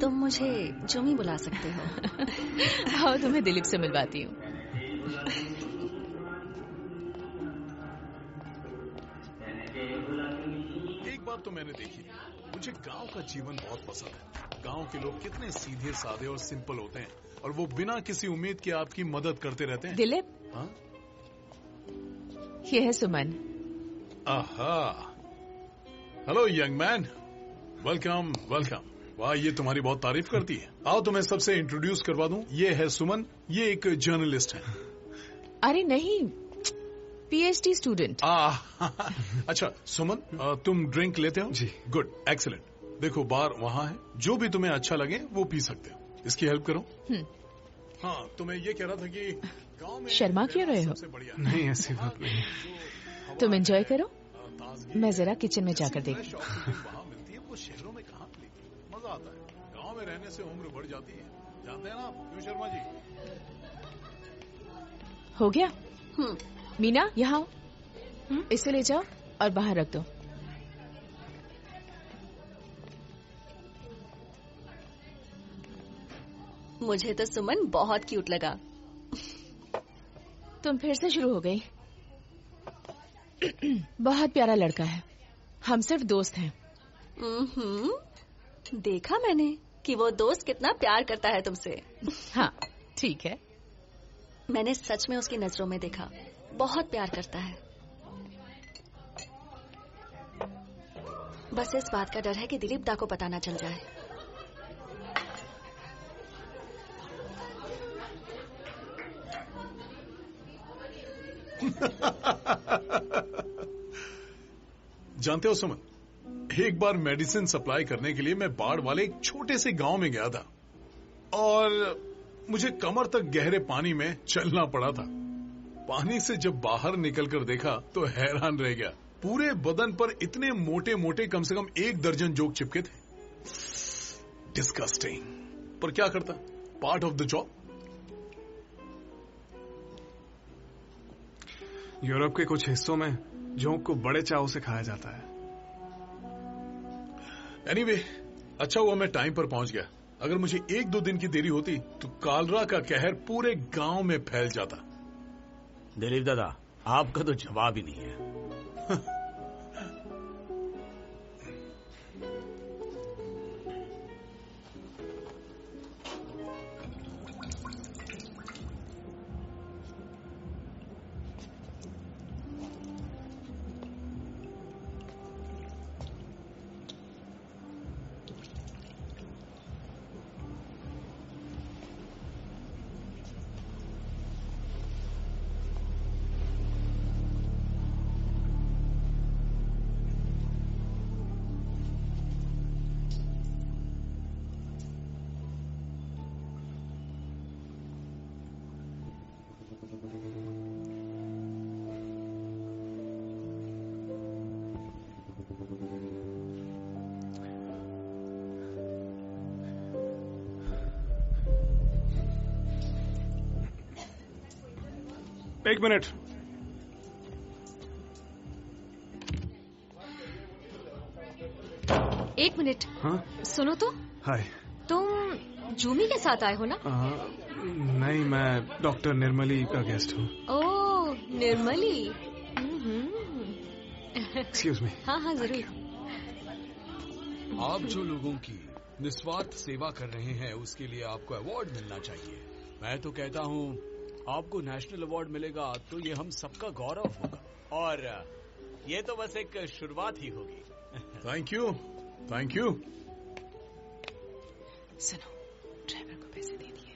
तुम मुझे जुमी बुला सकते हो। आओ तुम्हें दिलीप से मिलवाती हूँ। एक बात तो मैंने देखी, मुझे गांव का जीवन बहुत पसंद है। गांव के लोग कितने सीधे साधे और सिंपल होते हैं और वो बिना किसी उम्मीद के आपकी मदद करते रहते हैं। दिलीप, हाँ? ये है सुमन। आहा, hello young man, welcome welcome. वाह, ये तुम्हारी बहुत तारीफ करती है। आओ तुम्हें सबसे इंट्रोड्यूस करवा दूं। ये है सुमन, ये एक जर्नलिस्ट है। अरे नहीं, PhD स्टूडेंट। अच्छा सुमन, तुम ड्रिंक लेते हो? जी। Good, excellent. देखो बार वहाँ है, जो भी तुम्हें अच्छा लगे वो पी सकते हो। इसकी हेल्प करो। हाँ, तो मैं ये कह रहा था कि गांव में शर्मा क्यों रहे हो? नहीं, ऐसी बात नहीं। तुम एंजॉय करो, मैं जरा किचन में जाकर देखूं। वहाँ मिलती है, वो शहरों में कहाँ मिलेगी? मजा आता है। गांव में रहने से उम्र बढ़ जाती है, जानते हैं ना आप? क्यों शर्मा जी? हो गया? मीना यहाँ आओ, इसे ले जाओ और बाहर रख दो। मुझे तो सुमन बहुत क्यूट लगा। तुम फिर से शुरू हो गई। बहुत प्यारा लड़का है, हम सिर्फ दोस्त हैं। देखा मैंने कि वो दोस्त कितना प्यार करता है तुमसे। हाँ ठीक है। मैंने सच में उसकी नजरों में देखा, बहुत प्यार करता है। बस इस बात का डर है कि दिलीप दा को पता ना चल जाए। जानते हो सुमन, एक बार मेडिसिन सप्लाई करने के लिए मैं बाढ़ वाले एक छोटे से गांव में गया था और मुझे कमर तक गहरे पानी में चलना पड़ा था। पानी से जब बाहर निकलकर देखा तो हैरान रह गया। पूरे बदन पर इतने मोटे मोटे कम से कम 1 दर्जन जोक चिपके थे। डिस्गस्टिंग, पर क्या करता, part of the job. Europe के कुछ हिस्सों में जोंक को बड़े चाव से खाया जाता है। एनीवे, अच्छा हुआ मैं टाइम पर पहुंच गया। अगर मुझे 1-2 दिन की देरी होती तो कालरा का कहर पूरे गांव में फैल जाता। दिलीप दादा, आपका तो जवाब ही नहीं है। एक मिनट। एक मिनट। हाँ? सुनो तो। हाय। तुम जूमी के साथ आए हो ना? नहीं, मैं डॉक्टर निर्मली का गेस्ट हूँ। ओह, निर्मली। Excuse me. हाँ हाँ जरूर। आप जो लोगों की निस्वार्थ सेवा कर रहे हैं उसके लिए आपको अवार्ड मिलना चाहिए। मैं तो कहता हूँ आपको नेशनल अवार्ड मिलेगा तो ये हम सबका गौरव होगा, और ये तो बस एक शुरुआत ही होगी। Thank you, thank you. सुनो, ड्राइवर को पैसे दे दिए।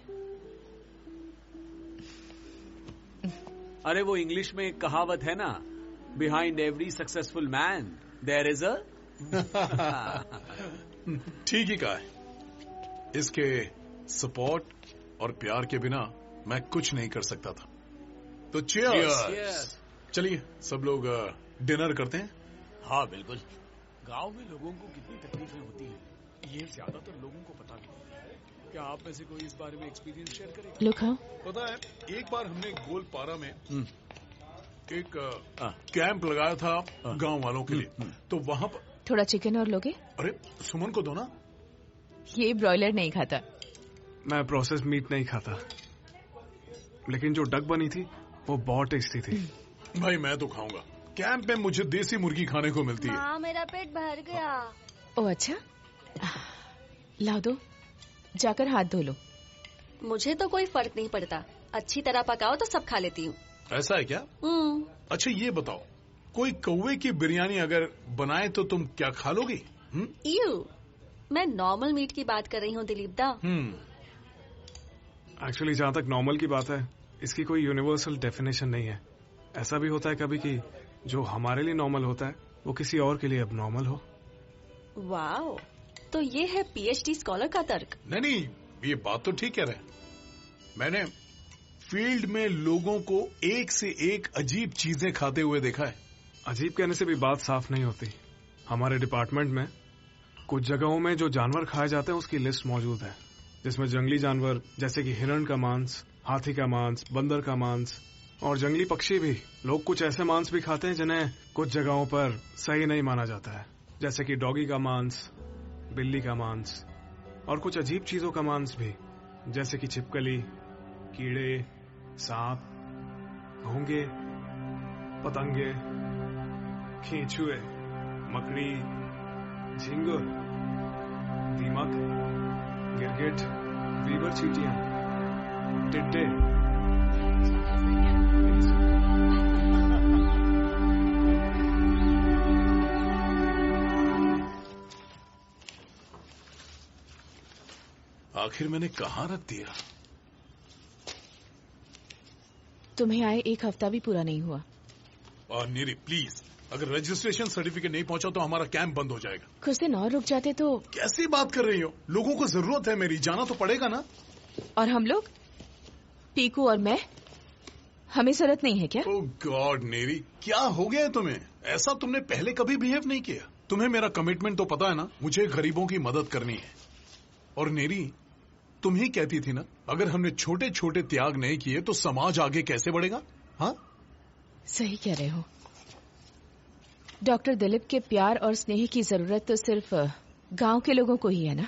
अरे वो इंग्लिश में एक कहावत है ना, behind every successful man there is a. ठीक ही कहा है। इसके सपोर्ट और प्यार के बिना मैं कुछ नहीं कर सकता था। तो चीयर्स। चलिए सब लोग डिनर करते हैं। हाँ बिल्कुल। गांव में लोगों को कितनी तकलीफें होती हैं ये ज्यादातर लोगों को पता नहीं है। क्या आप में से कोई इस बारे में एक्सपीरियंस शेयर करेगा? लो खाओ। पता है, एक बार हमने गोलपारा में एक कैंप लगाया था गांव वालों के लिए। तो वहां पर थोड़ा चिकन और लोगे? अरे सुमन को दो ना। ये ब्रॉयलर नहीं खाता। मैं प्रोसेस मीट नहीं खाता, लेकिन जो डक बनी थी वो बहुत टेस्टी थी। भाई मैं तो खाऊंगा। कैंप में मुझे देसी मुर्गी खाने को मिलती है। माँ, मेरा पेट भर गया। ओह अच्छा, लाओ दो, जाकर हाथ धो लो। मुझे तो कोई फर्क नहीं पड़ता, अच्छी तरह पकाओ तो सब खा लेती हूँ। ऐसा है क्या? अच्छा ये बताओ, कोई कौवे की बिरयानी अगर बनाए तो तुम क्या खा लोगी? यू, मैं नॉर्मल मीट की बात कर रही हूँ दिलीप दा। एक्चुअली जहाँ तक नॉर्मल की बात है, इसकी कोई यूनिवर्सल डेफिनेशन नहीं है। ऐसा भी होता है कभी कि जो हमारे लिए नॉर्मल होता है वो किसी और के लिए अब नॉर्मल हो। वाओ, तो ये है पीएचडी स्कॉलर का तर्क। नहीं, ये बात तो ठीक कह रहे हैं। मैंने फील्ड में लोगों को एक से एक अजीब चीजें खाते हुए देखा है। अजीब कहने से भी बात साफ नहीं होती। हमारे डिपार्टमेंट में कुछ जगहों में जो जानवर खाए जाते हैं उसकी लिस्ट मौजूद है, जिसमें जंगली जानवर जैसे कि हिरण का मांस, हाथी का मांस, बंदर का मांस और जंगली पक्षी भी। लोग कुछ ऐसे मांस भी खाते हैं जिन्हें कुछ जगहों पर सही नहीं माना जाता है, जैसे कि डॉगी का मांस, बिल्ली का मांस और कुछ अजीब चीजों का मांस भी, जैसे कि छिपकली, कीड़े, सांप, घोंगे, पतंगे, केंचुए, मकड़ी, झींगुर, दीमक, गिरगिट, वीवर चींटियां, टिड्डे। आखिर मैंने कहाँ रख दिया? तुम्हें आए 1 हफ्ता भी पूरा नहीं हुआ। और नीरी प्लीज, अगर रजिस्ट्रेशन सर्टिफिकेट नहीं पहुंचा तो हमारा कैंप बंद हो जाएगा। कुछ दिन और रुक जाते तो। कैसी बात कर रही हो? लोगों को जरूरत है मेरी, जाना तो पड़ेगा ना। और हम लोग, पीकू और मैं, हमें जरूरत नहीं है क्या? ओह गॉड नेरी, क्या हो गया है तुम्हें? ऐसा तुमने पहले कभी बिहेव नहीं किया। तुम्हें मेरा कमिटमेंट तो पता है ना, मुझे गरीबों की मदद करनी है। और नेरी, तुम ही कहती थी ना, अगर हमने छोटे छोटे त्याग नहीं किए तो समाज आगे कैसे बढ़ेगा? हाँ, सही कह रहे हो। डॉक्टर दिलीप के प्यार और स्नेह की जरूरत तो सिर्फ गांव के लोगों को ही है ना,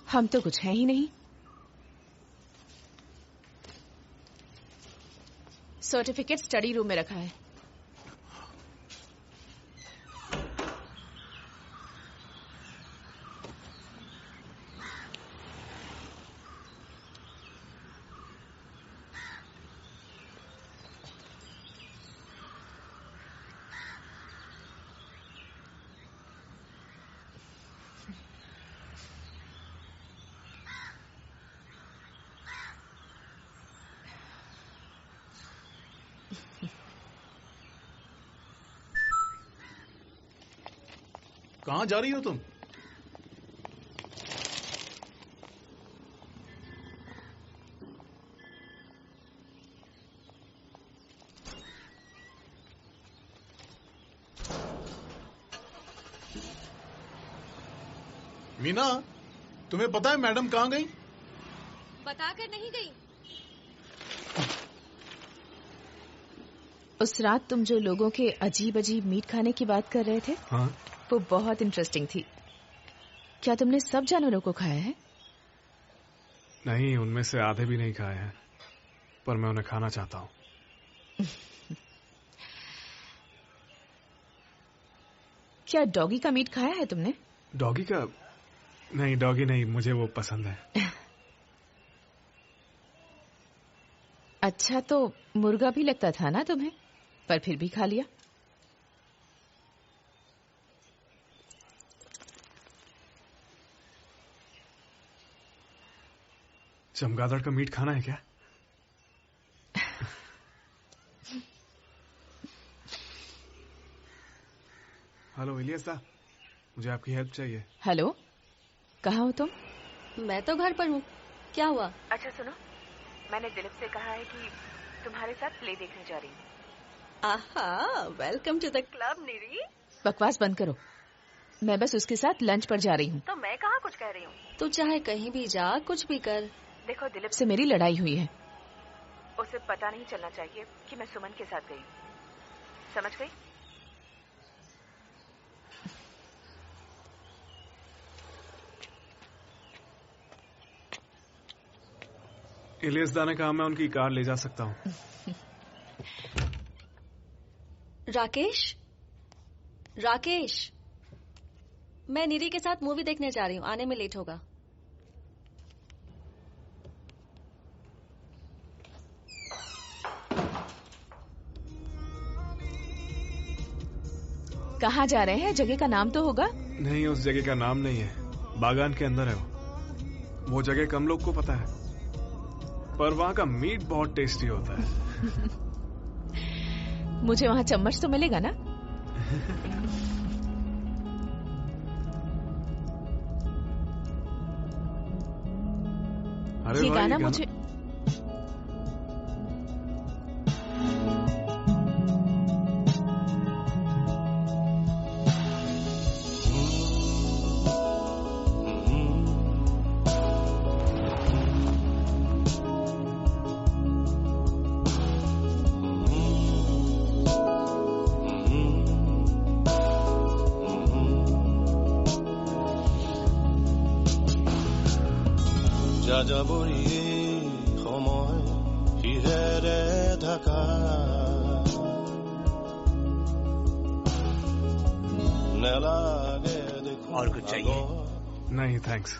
हम तो कुछ है ही नहीं। सर्टिफिकेट स्टडी रूम में रखा है। कहाँ जा रही हो तुम? मीना, तुम्हें पता है मैडम कहाँ गई? बताकर नहीं गई। उस रात तुम जो लोगों के अजीब अजीब मीट खाने की बात कर रहे थे, हाँ? वो बहुत इंटरेस्टिंग थी। क्या तुमने सब जानवरों को खाया है? नहीं, उनमें से आधे भी नहीं खाए हैं, पर मैं उन्हें खाना चाहता हूँ। क्या डॉगी का मीट खाया है तुमने? डॉगी का? नहीं, डॉगी नहीं, मुझे वो पसंद है। अच्छा, तो मुर्गा भी लगता था ना तुम्हें, पर फिर भी खा लिया। चमगादड़ का मीट खाना है क्या? हेलो इलियास दा, मुझे आपकी हेल्प चाहिए। हेलो, कहाँ हो तुम? मैं तो घर पर हूँ। क्या हुआ? अच्छा सुनो, मैंने दिलीप से कहा है कि तुम्हारे साथ प्ले देखने जा रही हूँ। आहा, welcome to the club NEERI. बकवास बंद करो, मैं बस उसके साथ लंच पर जा रही हूँ। तो मैं कहाँ कुछ कह रही हूँ? तू चाहे कहीं भी जा, कुछ भी कर। देखो, दिलीप से मेरी लड़ाई हुई है। उसे पता नहीं चलना चाहिए कि मैं सुमन के साथ गई। समझ गई? इलियास दा ने कहा मैं उनकी कार ले जा सकता हूँ। राकेश, राकेश, मैं नीरी के साथ मूवी देखने जा रही हूँ, आने में लेट होगा। कहाँ जा रहे हैं? जगह का नाम तो होगा? नहीं, उस जगह का नाम नहीं है, बागान के अंदर है वो जगह कम लोग को पता है, पर वहाँ का मीट बहुत टेस्टी होता है। मुझे वहाँ चम्मच तो मिलेगा ना? अरे ये गाना मुझे যাযাবৰী সময় কিহেৰে ঢাকা নেলাগে দেখো। और कुछ चाहिए? नहीं थैंक्स।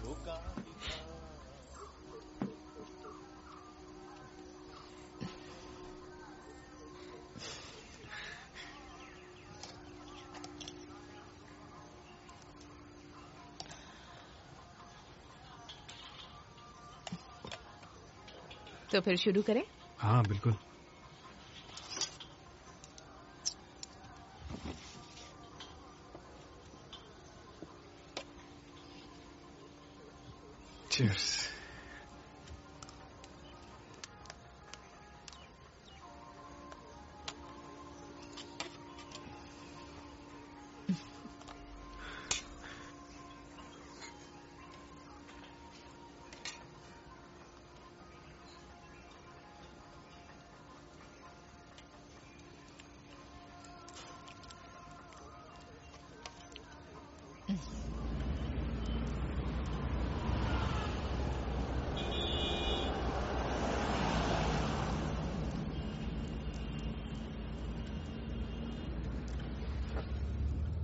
तो फिर शुरू करें? हाँ बिल्कुल। Cheers.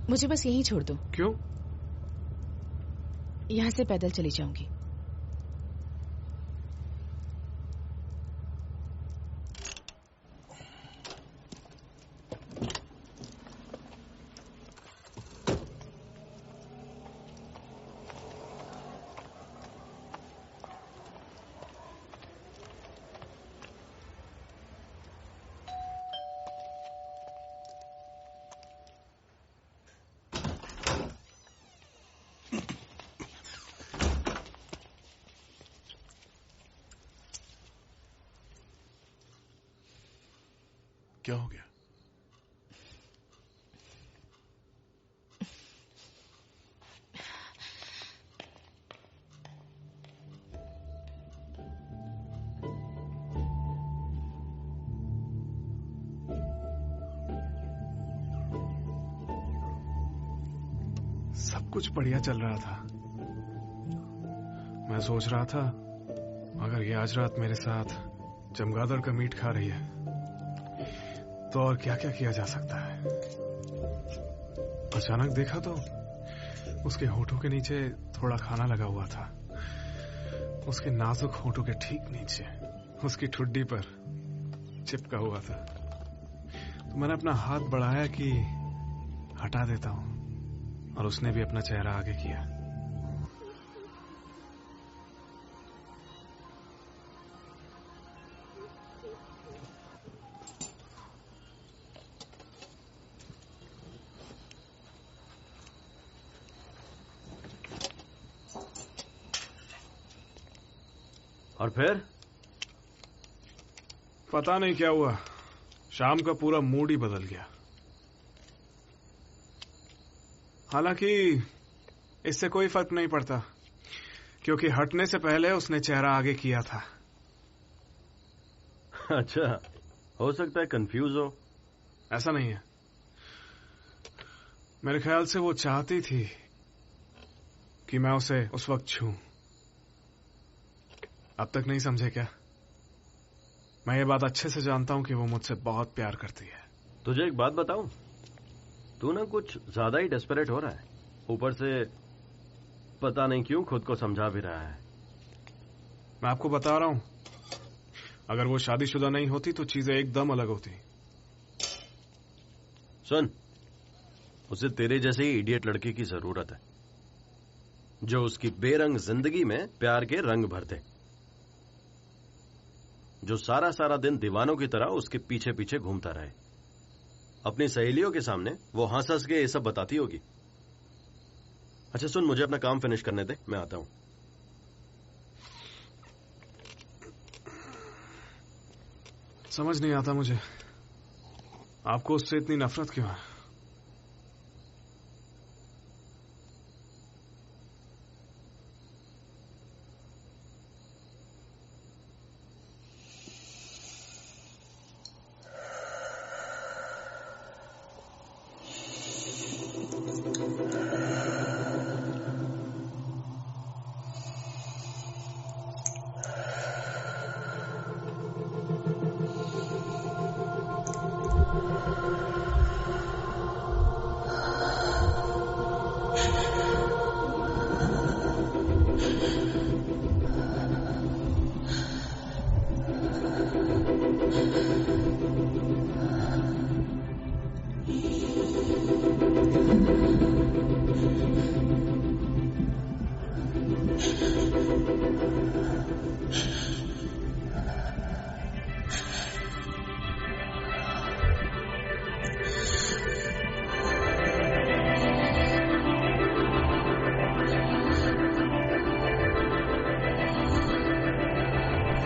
मुझे बस यहीं छोड़ दो। क्यों? यहाँ से पैदल चली जाऊंगी। क्या हो गया? सब कुछ बढ़िया चल रहा था। मैं सोच रहा था अगर ये आज रात मेरे साथ चमगादड़ का मीट खा रही है तो और क्या क्या किया जा सकता है। अचानक देखा तो उसके होठों के नीचे थोड़ा खाना लगा हुआ था। उसके नाजुक होठों के ठीक नीचे उसकी ठुड्डी पर चिपका हुआ था। तो मैंने अपना हाथ बढ़ाया कि हटा देता हूं और उसने भी अपना चेहरा आगे किया। और फिर पता नहीं क्या हुआ, शाम का पूरा मूड ही बदल गया। हालांकि इससे कोई फर्क नहीं पड़ता क्योंकि हटने से पहले उसने चेहरा आगे किया था। अच्छा, हो सकता है कंफ्यूज हो। ऐसा नहीं है, मेरे ख्याल से वो चाहती थी कि मैं उसे उस वक्त छूं। अब तक नहीं समझे क्या? मैं ये बात अच्छे से जानता हूं कि वो मुझसे बहुत प्यार करती है। तुझे एक बात बताऊं, तू ना कुछ ज्यादा ही डेस्परेट हो रहा है। ऊपर से पता नहीं क्यों खुद को समझा भी रहा है। मैं आपको बता रहा हूं, अगर वो शादीशुदा नहीं होती तो चीजें एकदम अलग होती। सुन, उसे तेरे जैसे ही इडियट लड़के की जरूरत है जो उसकी बेरंग जिंदगी में प्यार के रंग भर दे, जो सारा सारा दिन दीवानों की तरह उसके पीछे पीछे घूमता रहे। अपनी सहेलियों के सामने वो हंस हंस के ये सब बताती होगी। अच्छा सुन, मुझे अपना काम फिनिश करने दे, मैं आता हूं। समझ नहीं आता मुझे, आपको उससे इतनी नफरत क्यों है?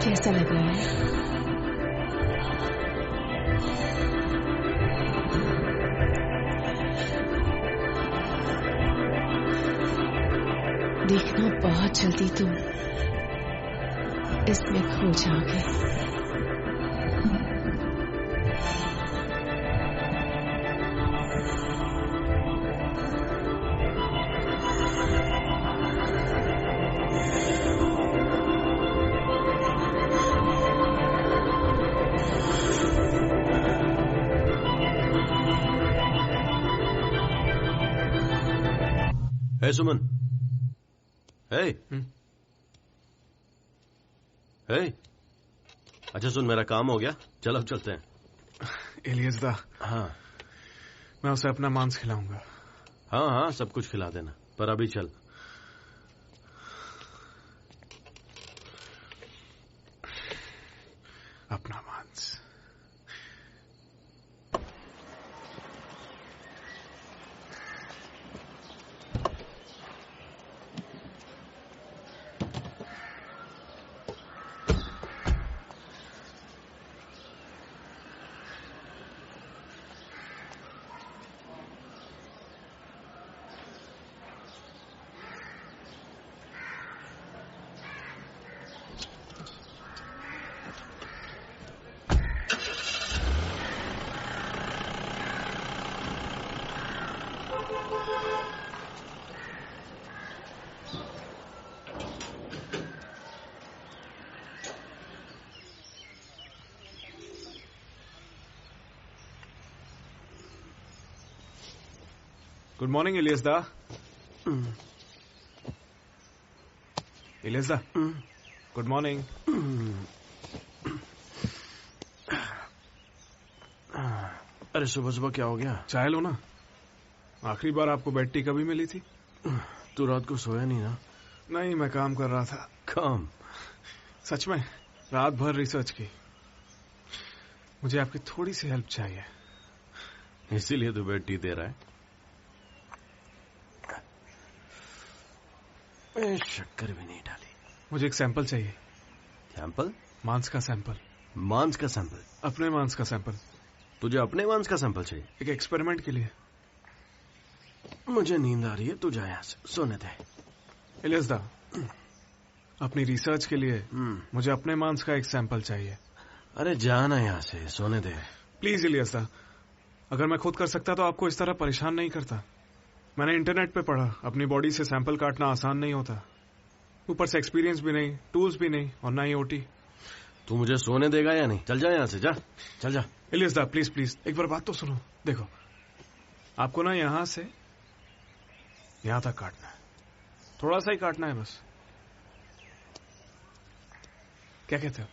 कैसा लग रहा है? देखना बहुत जल्दी तुम इसमें खो जाओगे। हे सुमन, हे हे, अच्छा सुन, मेरा काम हो गया, चल अब चलते हैं। इलियस दा, हाँ मैं उसे अपना मांस खिलाऊंगा। हाँ हाँ, सब कुछ खिला देना, पर अभी चल। अपना मांस। गुड मॉर्निंग इलियस दा। इलियस दा, गुड मॉर्निंग। अरे सुबह सुबह क्या हो गया? चाय लो ना। आखिरी बार आपको बेड टी कभी मिली थी? तू रात को सोया नहीं ना? नहीं, मैं काम कर रहा था। काम? सच में, रात भर रिसर्च की। मुझे आपकी थोड़ी सी हेल्प चाहिए। इसीलिए तू बेड टी दे रहा है? शक्कर भी नहीं डाली। मुझे एक सैंपल चाहिए। सैंपल? मांस का सैंपल। मांस का सैंपल? अपने मांस का सैंपल। तुझे अपने मांस का सैंपल चाहिए? एक एक्सपेरिमेंट के लिए। मुझे नींद आ रही है, तू जा यहाँ से, सोने दे। इलियस दा, अपनी रिसर्च के लिए मुझे अपने मांस का एक सैंपल चाहिए। अरे जाना यहाँ से, सोने दे। प्लीज इलियस दा, अगर मैं खुद कर सकता तो आपको इस तरह परेशान नहीं करता। मैंने इंटरनेट पे पढ़ा, अपनी बॉडी से सैंपल काटना आसान नहीं होता। ऊपर से एक्सपीरियंस भी नहीं, टूल्स भी नहीं, और ना ही ओटी। तू मुझे सोने देगा या नहीं? चल जा यहाँ से, जा, चल जा। इलियस दा, प्लीज प्लीज, एक बार बात तो सुनो। देखो, आपको ना यहां से यहां तक काटना है। थोड़ा सा ही काटना है बस। क्या कहते हो?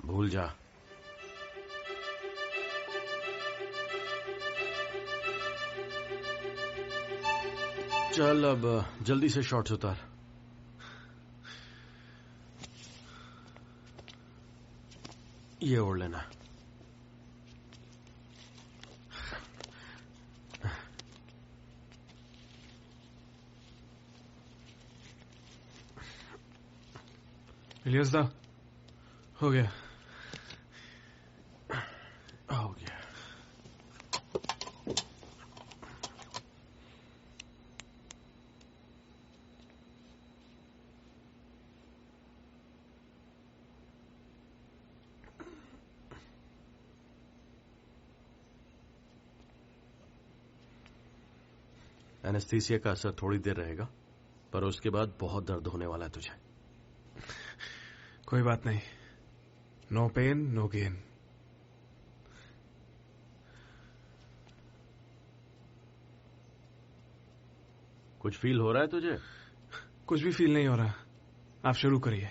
भूल जा। चल अब जल्दी से शॉर्ट्स उतार। ये ओढ़ लेना। इलियास दा, हो गया। हो गया। एनेस्थीसिया का असर थोड़ी देर रहेगा, पर उसके बाद बहुत दर्द होने वाला है तुझे। कोई बात नहीं, नो पेन नो गेन। कुछ फील हो रहा है तुझे? कुछ भी फील नहीं हो रहा, आप शुरू करिए।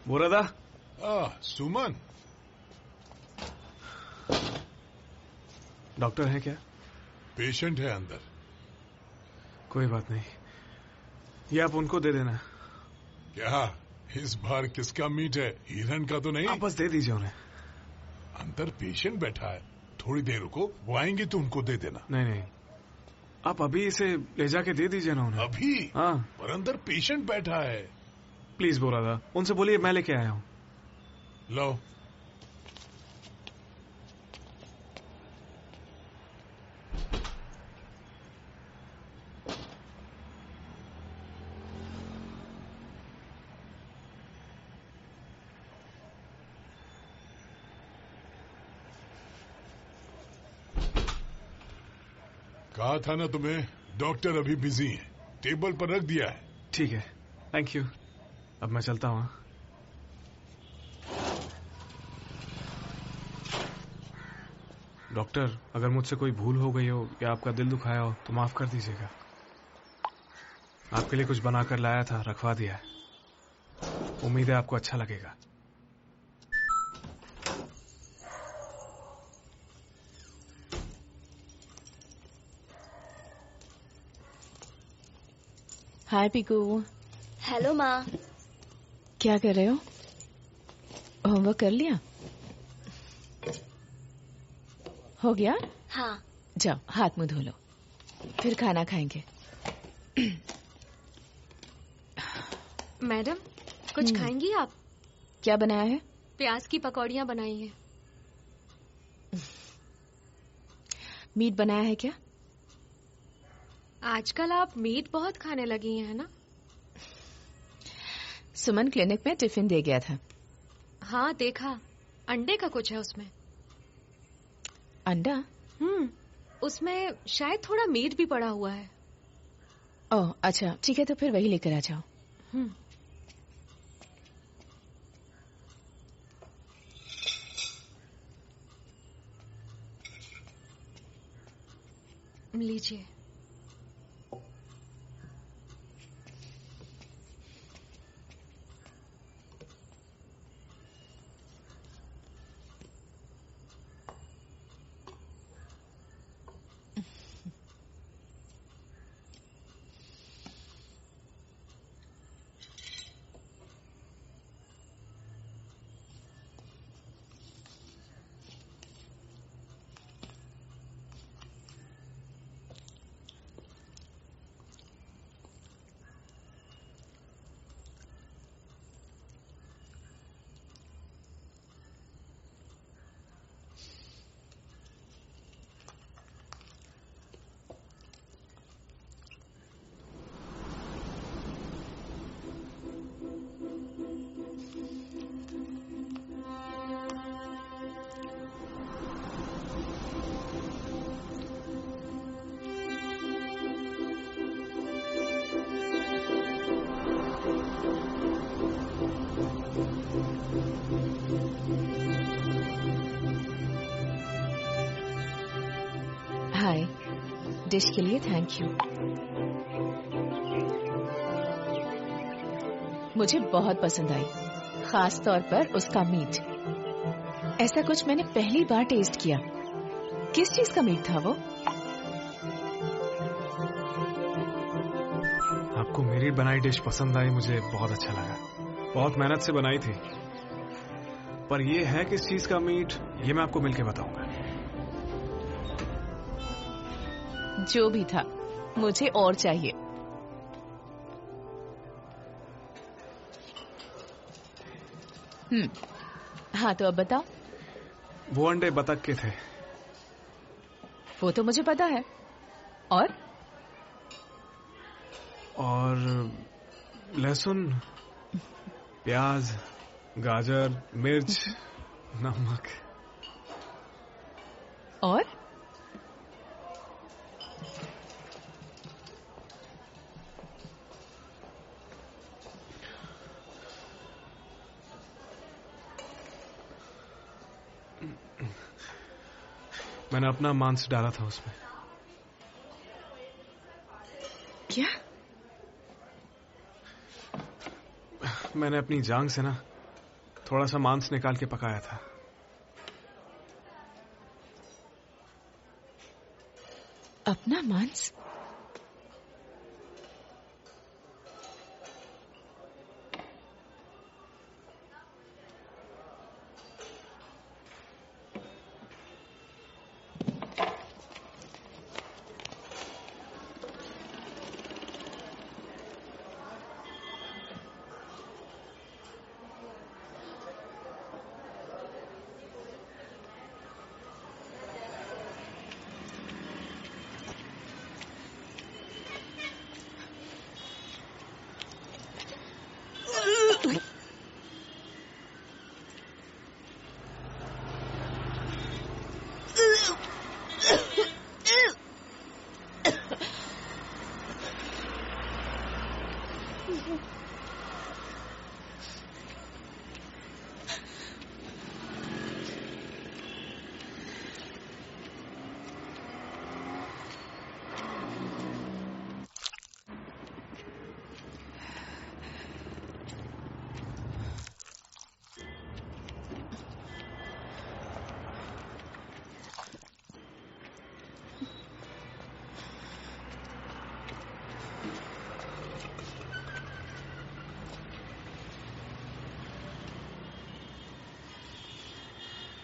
बोरा सुमन, डॉक्टर है क्या? पेशेंट है अंदर। कोई बात नहीं, ये आप उनको दे देना। क्या इस बार किसका मीट है? हिरन का तो नहीं? आप बस दे दीजिए उन्हें। अंदर पेशेंट बैठा है, थोड़ी देर रुको, वो आएंगे तो उनको दे देना। नहीं नहीं, आप अभी इसे ले जाके दे दीजिए ना उन्हें। अभी? हाँ, पर अंदर पेशेंट बैठा है। प्लीज बोरा, उनसे बोलिए मैं लेके आया हूं। लो। कहा था ना तुम्हें, डॉक्टर अभी बिजी है, टेबल पर रख दिया है। ठीक है, थैंक यू। अब मैं चलता हूं। डॉक्टर, अगर मुझसे कोई भूल हो गई हो या आपका दिल दुखाया हो तो माफ कर दीजिएगा। आपके लिए कुछ बनाकर लाया था, रखवा दिया है। उम्मीद है आपको अच्छा लगेगा। हाय पिकू। हेलो माँ। क्या कर रहे हो? होमवर्क कर लिया? हो गया? हाँ। जाओ हाथ मुंह धो लो, फिर खाना खाएंगे। मैडम, कुछ खाएंगी आप? क्या बनाया है? प्याज की पकौड़ियाँ बनाई हैं। मीट बनाया है क्या? आजकल आप मीट बहुत खाने लगी हैं, है ना? सुमन क्लिनिक में टिफिन दे गया था। हाँ देखा, अंडे का कुछ है उसमें। अंडा? उसमें शायद थोड़ा मीट भी पड़ा हुआ है। ओह अच्छा, ठीक है, तो फिर वही लेकर आ जाओ। लीजिए। डिश के लिए थैंक यू। मुझे बहुत पसंद आई, खास तौर पर उसका मीट। ऐसा कुछ मैंने पहली बार टेस्ट किया। किस चीज का मीट था वो? आपको मेरी बनाई डिश पसंद आई, मुझे बहुत अच्छा लगा। बहुत मेहनत से बनाई थी, पर ये है किस चीज का मीट, ये मैं आपको मिलके बताऊंगा। जो भी था, मुझे और चाहिए। हाँ तो अब बताओ। वो अंडे बतख के थे। वो तो मुझे पता है। और लहसुन, प्याज, गाजर, मिर्च, नमक। और मैंने अपना मांस डाला था उसमें। क्या? मैंने अपनी जांग से ना थोड़ा सा मांस निकाल के पकाया था। अपना मांस?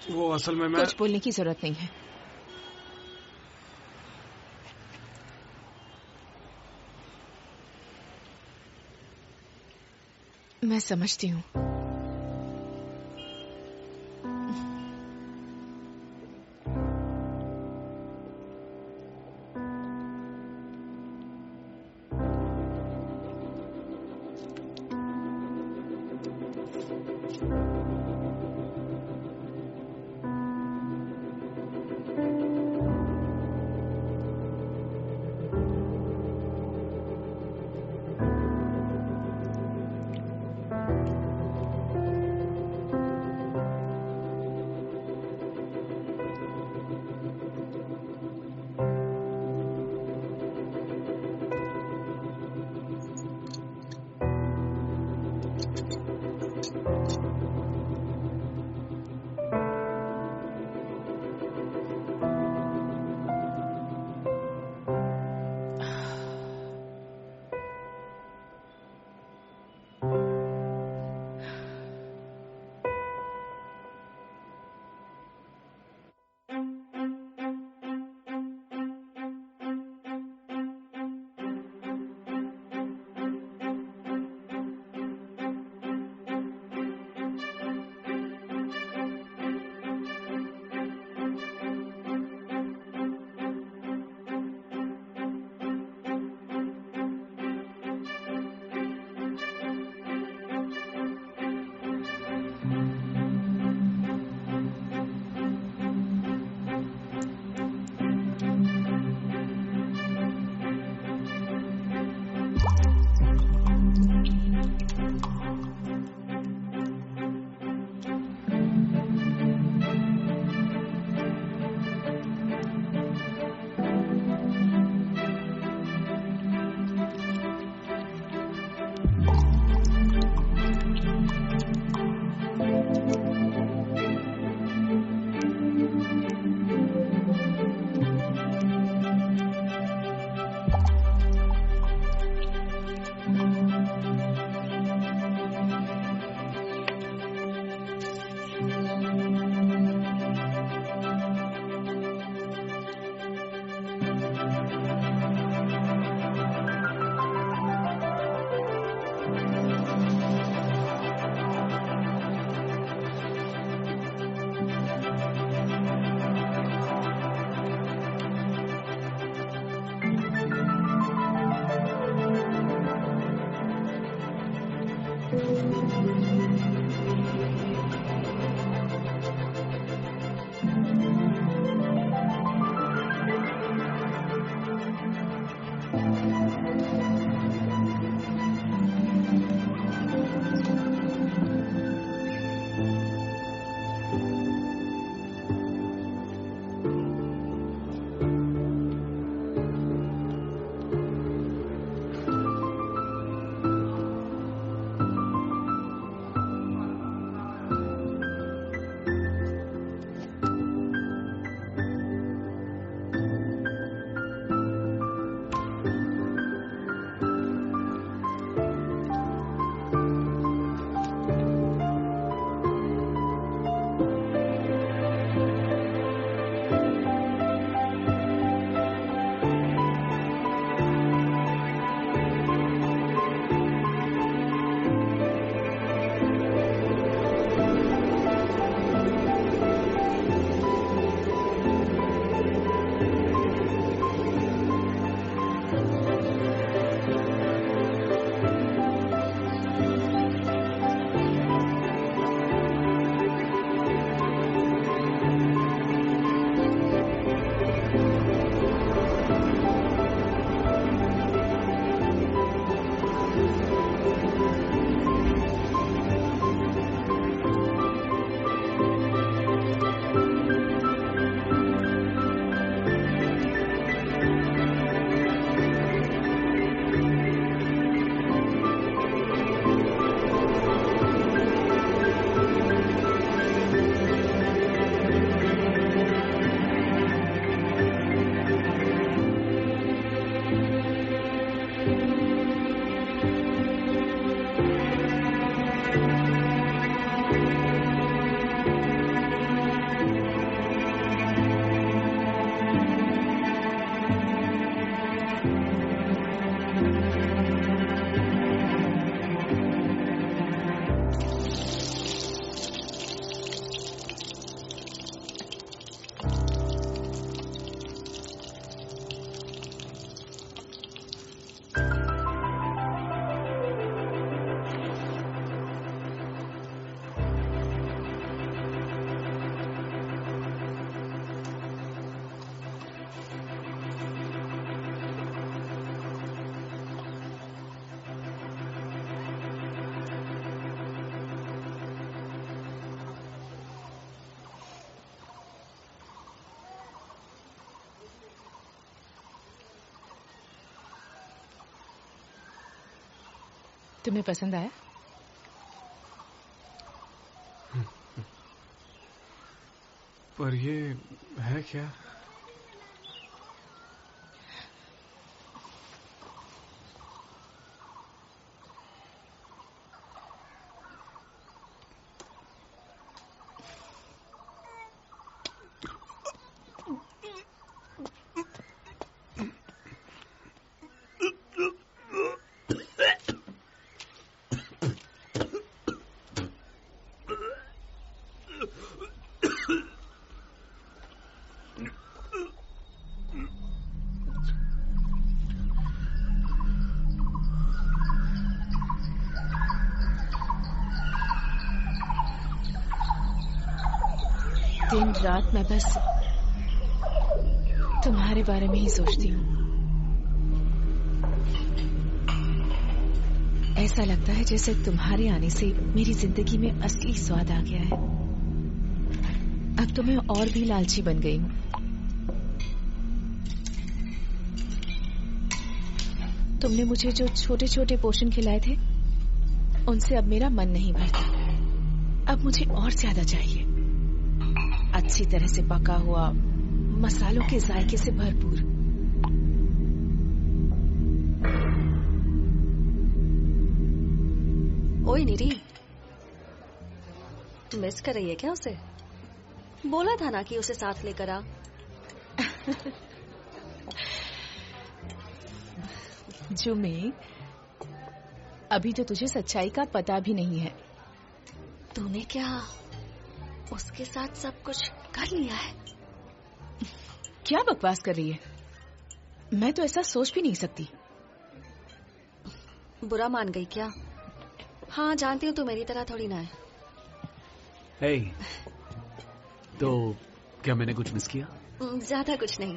वो असल में कुछ बोलने की जरूरत नहीं है। मैं समझती हूँ। तुम्हें पसंद आया? पर ये है क्या? दिन रात मैं बस तुम्हारे बारे में ही सोचती हूँ। ऐसा लगता है जैसे तुम्हारे आने से मेरी जिंदगी में असली स्वाद आ गया है। अब तो मैं और भी लालची बन गई हूँ। तुमने मुझे जो छोटे छोटे पोर्शन खिलाए थे उनसे अब मेरा मन नहीं भरता। अब मुझे और ज्यादा चाहिए। अच्छी तरह से पका हुआ, मसालों के जायके से भरपूर। ओए निरी, मिस कर रही है क्या उसे? बोला था ना कि उसे साथ लेकर आ। जुमे, अभी तो तुझे सच्चाई का पता भी नहीं है। तूने क्या उसके साथ सब कुछ कर लिया है? क्या बकवास कर रही है? मैं तो ऐसा सोच भी नहीं सकती। बुरा मान गई क्या? हाँ जानती हूँ, तू मेरी तरह थोड़ी ना है। Hey, तो क्या मैंने कुछ मिस किया? ज्यादा कुछ नहीं।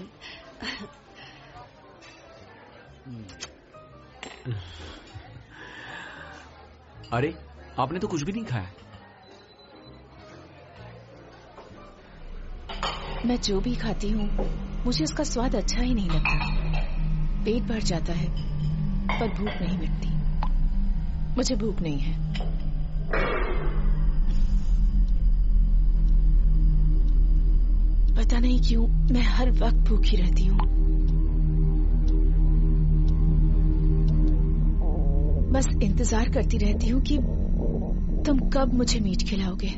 अरे आपने तो कुछ भी नहीं खाया। मैं जो भी खाती हूँ मुझे उसका स्वाद अच्छा ही नहीं लगता। पेट भर जाता है पर भूख नहीं मिटती। मुझे भूख नहीं है। पता नहीं क्यों मैं हर वक्त भूखी रहती हूँ। बस इंतजार करती रहती हूँ कि तुम कब मुझे मीट खिलाओगे।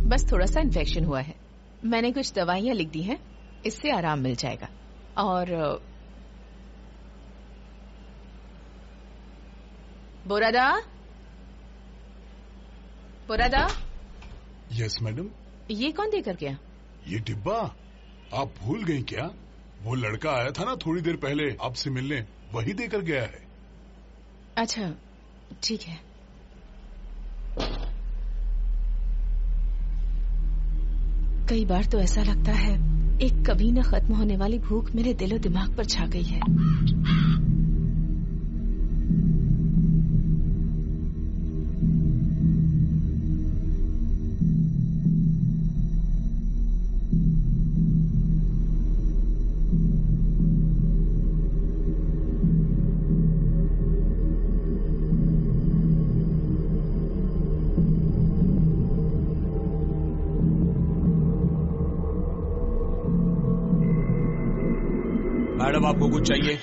बस थोड़ा सा इन्फेक्शन हुआ है। मैंने कुछ दवाइयां लिख दी हैं, इससे आराम मिल जाएगा। और बोरादा, बोरादा। Yes madam. ये कौन देकर गया? ये डिब्बा आप भूल गई क्या? वो लड़का आया था ना थोड़ी देर पहले आपसे मिलने, वही देकर गया है। अच्छा ठीक है। कई बार तो ऐसा लगता है एक कभी न खत्म होने वाली भूख मेरे दिलो दिमाग पर छा गई है। मैडम आपको कुछ चाहिए?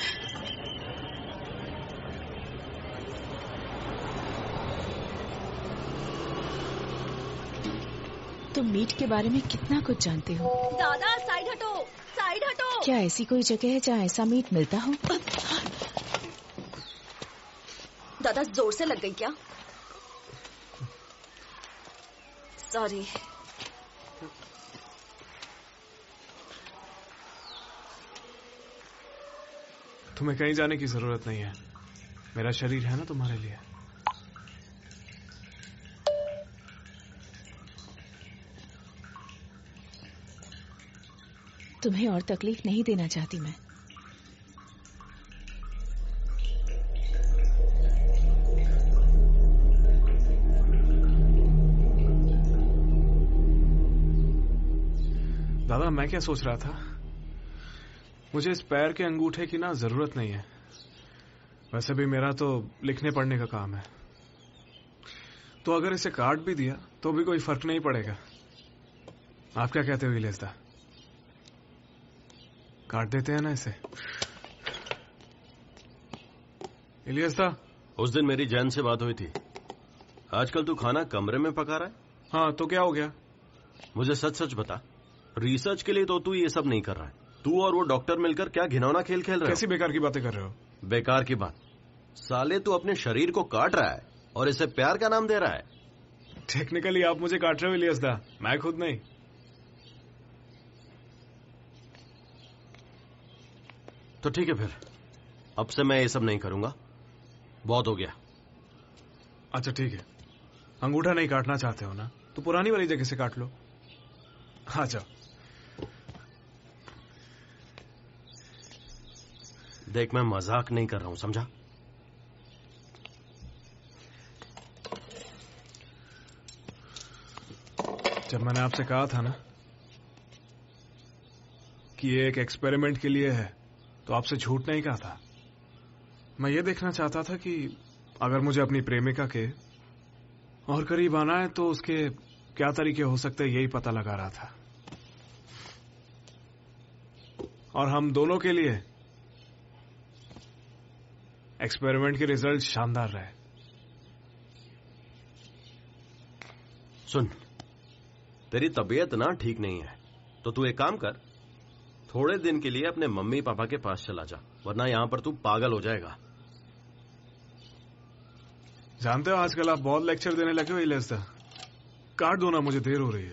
तुम मीट के बारे में कितना कुछ जानते हो। दादा साइड हटो, साइड हटो। क्या ऐसी कोई जगह है जहाँ ऐसा मीट मिलता हो? दादा जोर से लग गई क्या? सॉरी। तुम्हें कहीं जाने की जरूरत नहीं है। मेरा शरीर है ना तुम्हारे लिए। तुम्हें और तकलीफ नहीं देना चाहती मैं। दादा मैं क्या सोच रहा था, मुझे इस पैर के अंगूठे की ना जरूरत नहीं है। वैसे भी मेरा तो लिखने पढ़ने का काम है, तो अगर इसे काट भी दिया तो भी कोई फर्क नहीं पड़ेगा। आप क्या कहते हो इलियासदा? काट देते हैं ना इसे। इलियासदा, उस दिन मेरी जैन से बात हुई थी। आजकल तू खाना कमरे में पका रहा है? हाँ तो क्या हो गया? मुझे सच सच बता, रिसर्च के लिए तो तू ये सब नहीं कर रहा है। तू और वो डॉक्टर मिलकर क्या घिनौना खेल खेल रहे हो? कैसी बेकार की बातें कर रहे हो? बेकार की बात? साले तू अपने शरीर को काट रहा है और इसे प्यार का नाम दे रहा है। टेक्निकली आप मुझे काट रहे हो इलियासदा, मैं खुद नहीं। तो ठीक है फिर, अब से मैं ये सब नहीं करूंगा। बहुत हो गया। अच्छा ठीक है, अंगूठा नहीं काटना चाहते हो ना, तो पुरानी वाली जगह से काट लो। आ जाओ। देख मैं मजाक नहीं कर रहा हूं, समझा? जब मैंने आपसे कहा था ना कि ये एक एक्सपेरिमेंट के लिए है, तो आपसे झूठ नहीं कहा था। मैं ये देखना चाहता था कि अगर मुझे अपनी प्रेमिका के और करीब आना है तो उसके क्या तरीके हो सकते हैं, यही पता लगा रहा था। और हम दोनों के लिए एक्सपेरिमेंट के रिजल्ट शानदार रहे। सुन, तेरी तबीयत ना ठीक नहीं है, तो तू एक काम कर, थोड़े दिन के लिए अपने मम्मी पापा के पास चला जा, वरना यहां पर तू पागल हो जाएगा। जानते हो आजकल आप बहुत लेक्चर देने लगे हो इलियासदा। काट दो ना, मुझे देर हो रही है।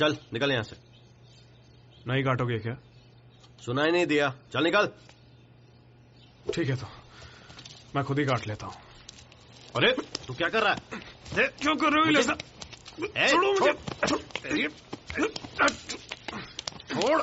चल निकल यहां से। नहीं काटोगे क्या? सुनाई नहीं दिया, चल निकल। ठीक है तो मैं खुद ही काट लेता हूँ। अरे तू क्या कर रहा है? क्यों कर रहे हो ऐसा? छोड़ो मुझे। छोड़।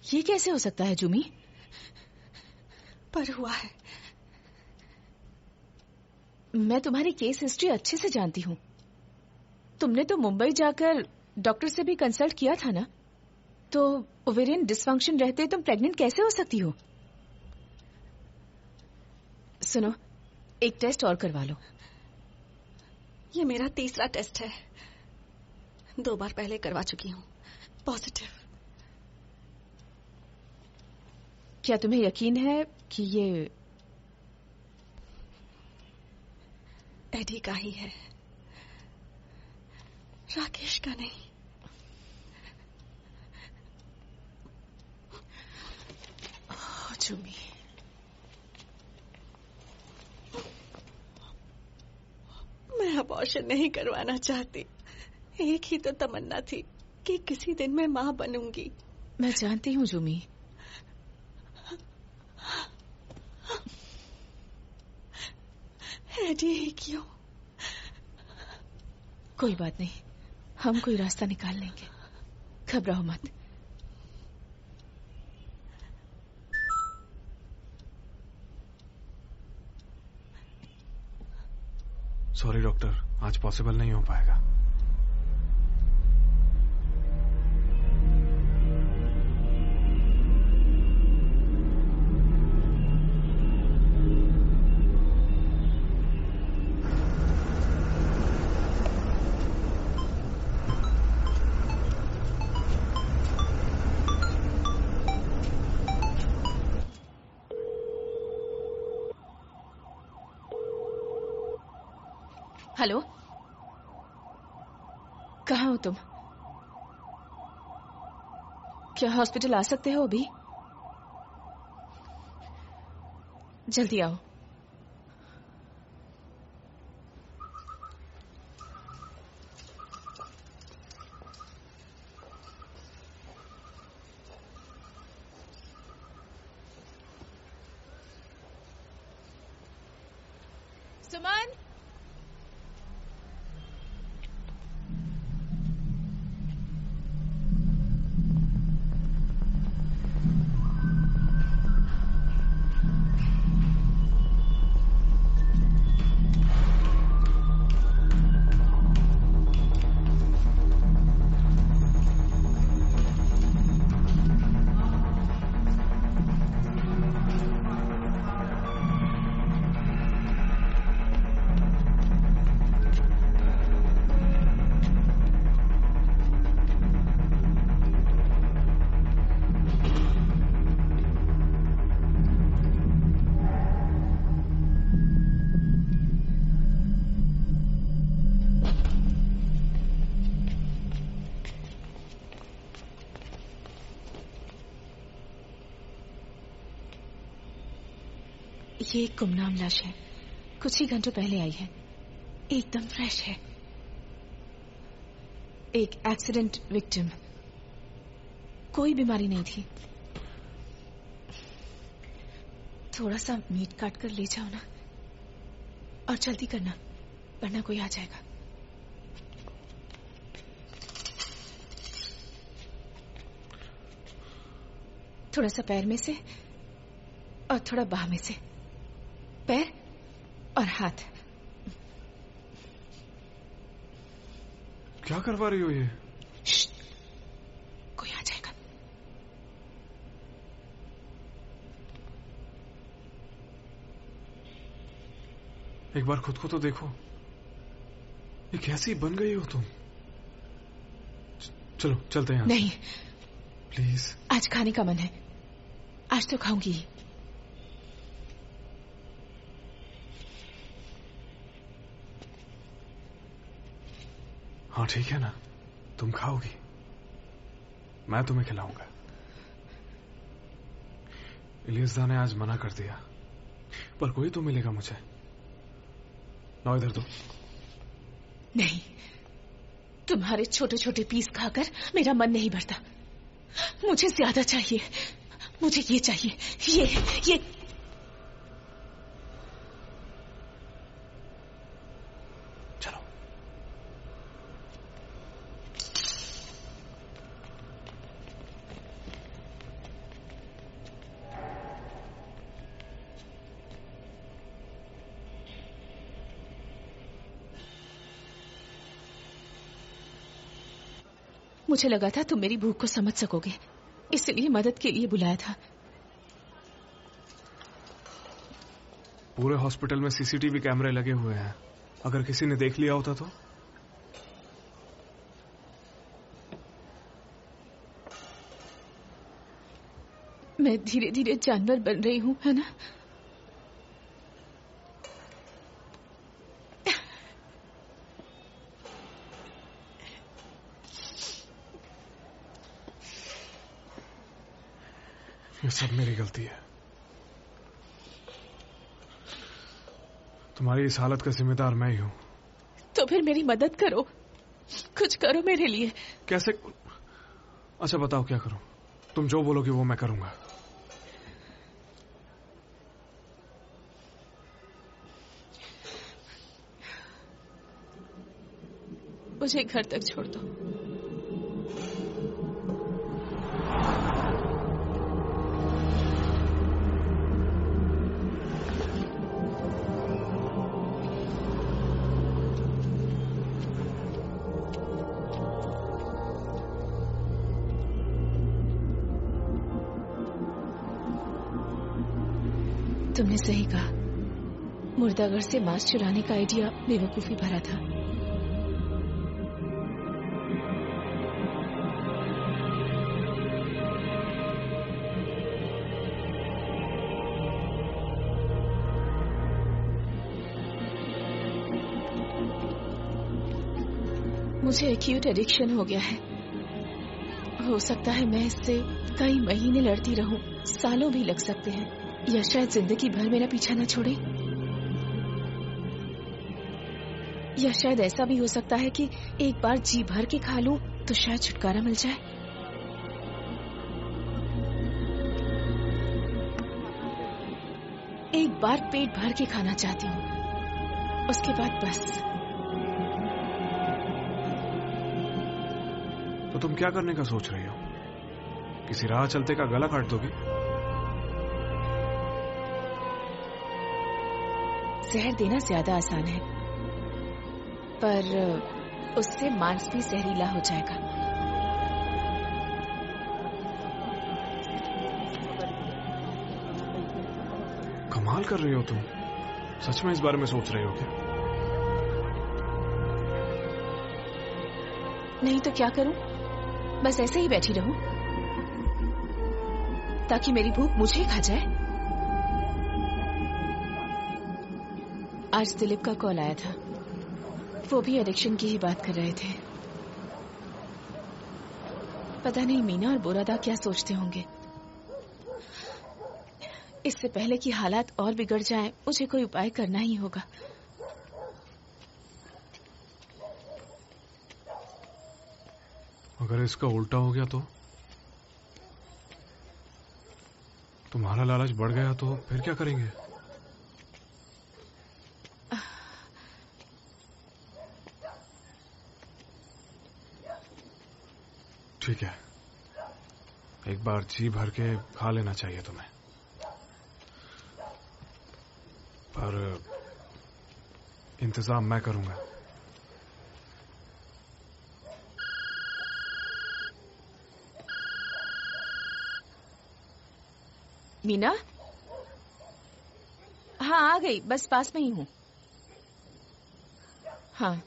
ये कैसे हो सकता है जूमी? पर हुआ है। मैं तुम्हारी केस हिस्ट्री अच्छे से जानती हूँ। तुमने तो मुंबई जाकर डॉक्टर से भी कंसल्ट किया था ना? तो ओवेरियन डिसफंक्शन रहते तुम प्रेग्नेंट कैसे हो सकती हो? सुनो, एक टेस्ट और करवा लो। ये मेरा तीसरा टेस्ट है। 2 बार पहले करवा चुकी हूँ, पॉजिटिव। क्या तुम्हें यकीन है कि ये एडी का ही है, राकेश का नहीं? जूमी, मैं अबॉर्शन नहीं करवाना चाहती। एक ही तो तमन्ना थी कि किसी दिन मैं मां बनूंगी। मैं जानती हूँ जूमी। एडी क्यों? कोई बात नहीं, हम कोई रास्ता निकाल लेंगे, घबराओ मत। सॉरी डॉक्टर, आज पॉसिबल नहीं हो पाएगा। हेलो, कहाँ हो तुम? क्या हॉस्पिटल आ सकते हो अभी? जल्दी आओ। सुमन, ये एक गुमनाम लाश है, कुछ ही घंटों पहले आई है, एकदम फ्रेश है। एक एक्सीडेंट विक्टिम, कोई बीमारी नहीं थी। थोड़ा सा मीट काट कर ले जाओ ना, और जल्दी करना वरना कोई आ जाएगा। थोड़ा सा पैर में से और थोड़ा बाह में से, पैर और हाथ। क्या करवा रही हो ये? कोई आ जाएगा। एक बार खुद को तो देखो, ये कैसी बन गई हो तुम। चलो चलते हैं। नहीं प्लीज। आज खाने का मन है, आज तो खाऊंगी। हाँ ठीक है ना, तुम खाओगी, मैं तुम्हें खिलाऊंगा। इलियसदा ने आज मना कर दिया, पर कोई तो मिलेगा मुझे। ना इधर दो। नहीं, तुम्हारे छोटे छोटे पीस खाकर मेरा मन नहीं भरता, मुझे ज्यादा चाहिए। मुझे ये चाहिए, ये। चलो। मुझे लगा था तुम मेरी भूख को समझ सकोगे, इसलिए मदद के लिए बुलाया था। पूरे हॉस्पिटल में सीसीटीवी कैमरे लगे हुए हैं, अगर किसी ने देख लिया होता तो? मैं धीरे धीरे जानवर बन रही हूं, है ना? ये सब मेरी गलती है। तुम्हारी इस हालत का जिम्मेदार मैं ही हूं। तो फिर मेरी मदद करो, कुछ करो मेरे लिए। कैसे? अच्छा बताओ क्या करूं? तुम जो बोलोगे वो मैं करूंगा। मुझे घर तक छोड़ दो। तुमने सही कहा, मुर्दाघर से मांस चुराने का आइडिया बेवकूफी भरा था। मुझे एक्यूट एडिक्शन हो गया है। हो सकता है मैं इससे कई महीने लड़ती रहूं, सालों भी लग सकते हैं, या शायद जिंदगी भर मेरा पीछा न छोड़े। या शायद ऐसा भी हो सकता है कि एक बार जी भर के खा लूं तो शायद छुटकारा मिल जाए। एक बार पेट भर के खाना चाहती हूं, उसके बाद बस। तो तुम क्या करने का सोच रही हो? किसी राह चलते का गला काट दोगी? जहर देना ज्यादा आसान है, पर उससे मांस भी जहरीला हो जाएगा। कमाल कर रही हो तुम, सच में इस बारे में सोच रही हो क्या? नहीं तो क्या करूं? बस ऐसे ही बैठी रहूं ताकि मेरी भूख मुझे ही खा जाए। आज दिलीप का कॉल आया था, वो भी एडिक्शन की ही बात कर रहे थे। पता नहीं मीना और बोरादा क्या सोचते होंगे। इससे पहले कि हालात और बिगड़ जाएं, मुझे कोई उपाय करना ही होगा। अगर इसका उल्टा हो गया तो? तुम्हारा लालच बढ़ गया तो फिर क्या करेंगे? ठीक है, एक बार जी भर के खा लेना चाहिए तुम्हें, पर इंतजाम मैं करूंगा। मीना? हाँ आ गई, बस पास में ही हूँ। हाँ।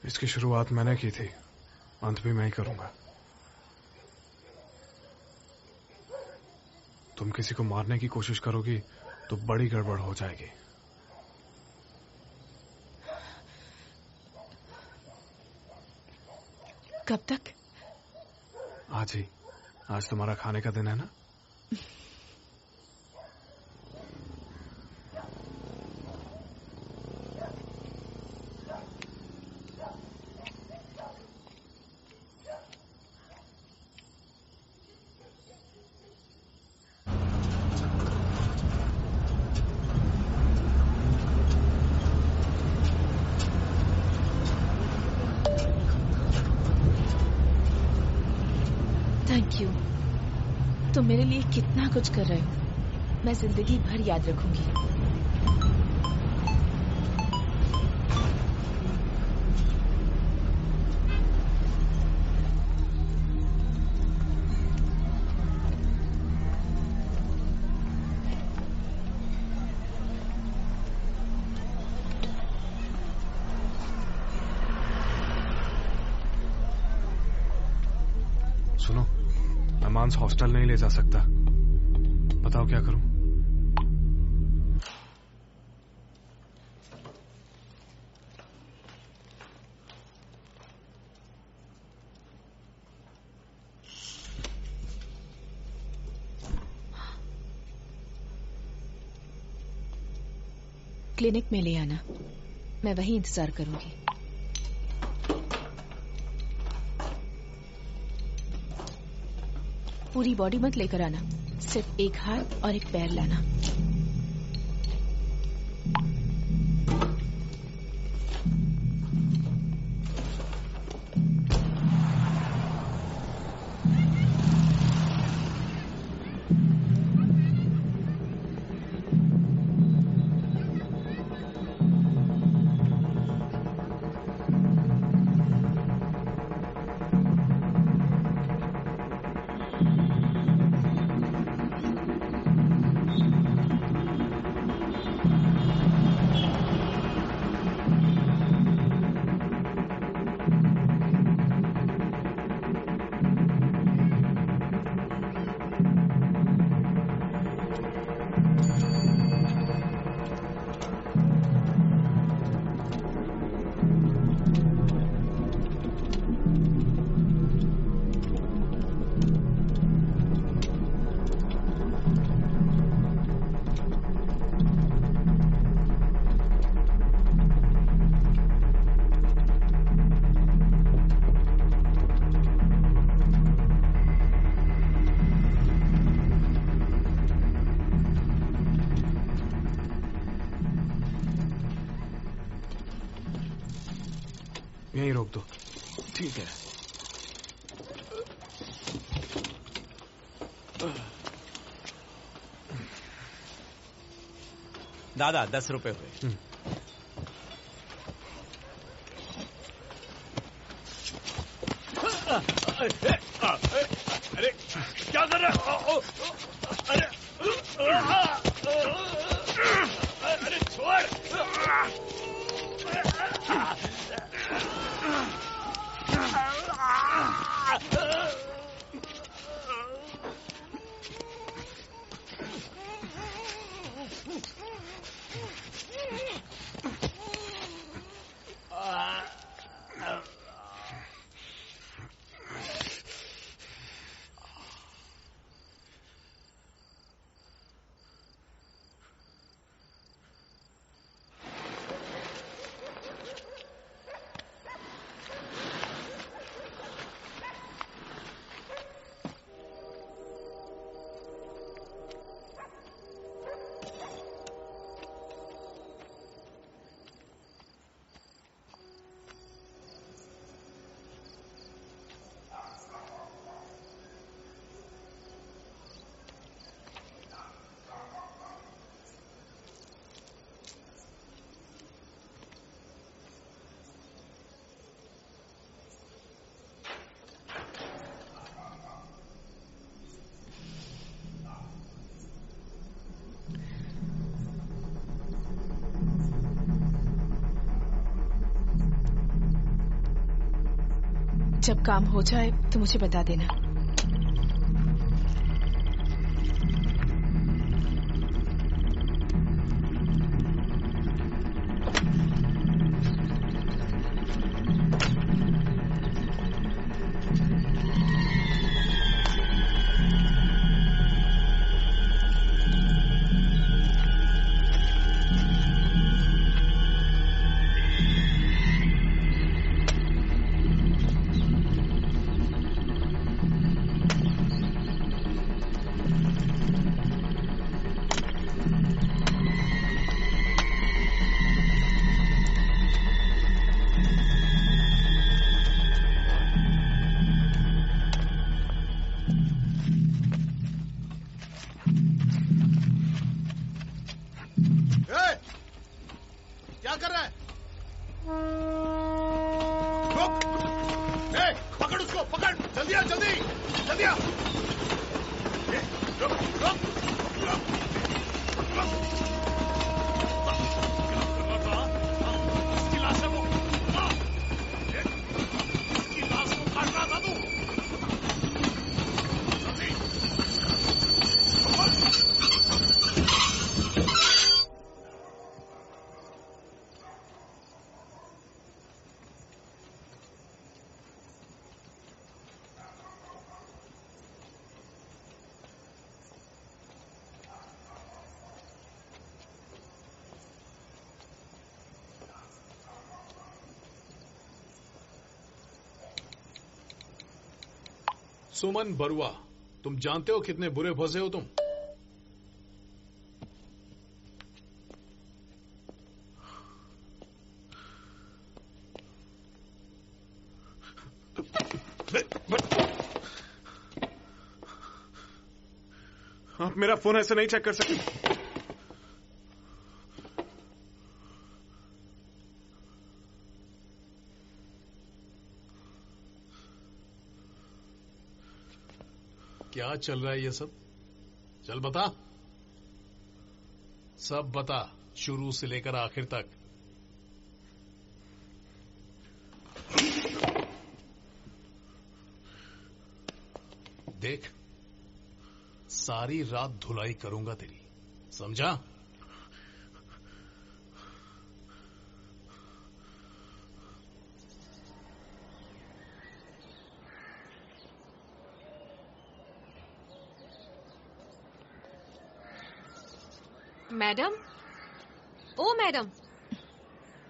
इसकी शुरुआत मैंने की थी, अंत भी मैं ही करूंगा। तुम किसी को मारने की कोशिश करोगी तो बड़ी गड़बड़ हो जाएगी। कब तक? आज ही। आज तुम्हारा खाने का दिन है ना? Thank you. तुम मेरे लिए कितना कुछ कर रहे हो, मैं जिंदगी भर याद रखूंगी। सुनो, मैं मांस हॉस्टल नहीं ले जा सकता। बताओ क्या करूं? क्लिनिक में ले आना, मैं वहीं इंतजार करूंगी। पूरी बॉडी मत लेकर आना, सिर्फ एक हाथ और एक पैर लाना। यहीं रोक दो। ठीक है। दादा 10 रुपए हुए। अरे क्या कर रहे हो? अरे अरे छोड़। जब काम हो जाए तो मुझे बता देना। क्या कर रहा है? रुक! पकड़ उसको, पकड़! जल्दी आ, जल्दी! जल्दी आ! रुक! रुक! रुक! उसकी लाश है वो! उसकी लाश को काट रहा था तू! जल्दी! सुमन बरुआ, तुम जानते हो कितने बुरे फंसे हो तुम? आप मेरा फोन ऐसे नहीं चेक कर सकते। क्या चल रहा है ये सब? चल बता, सब बता, शुरू से लेकर आखिर तक। देख, सारी रात धुलाई करूंगा तेरी, समझा? मैडम, ओ मैडम,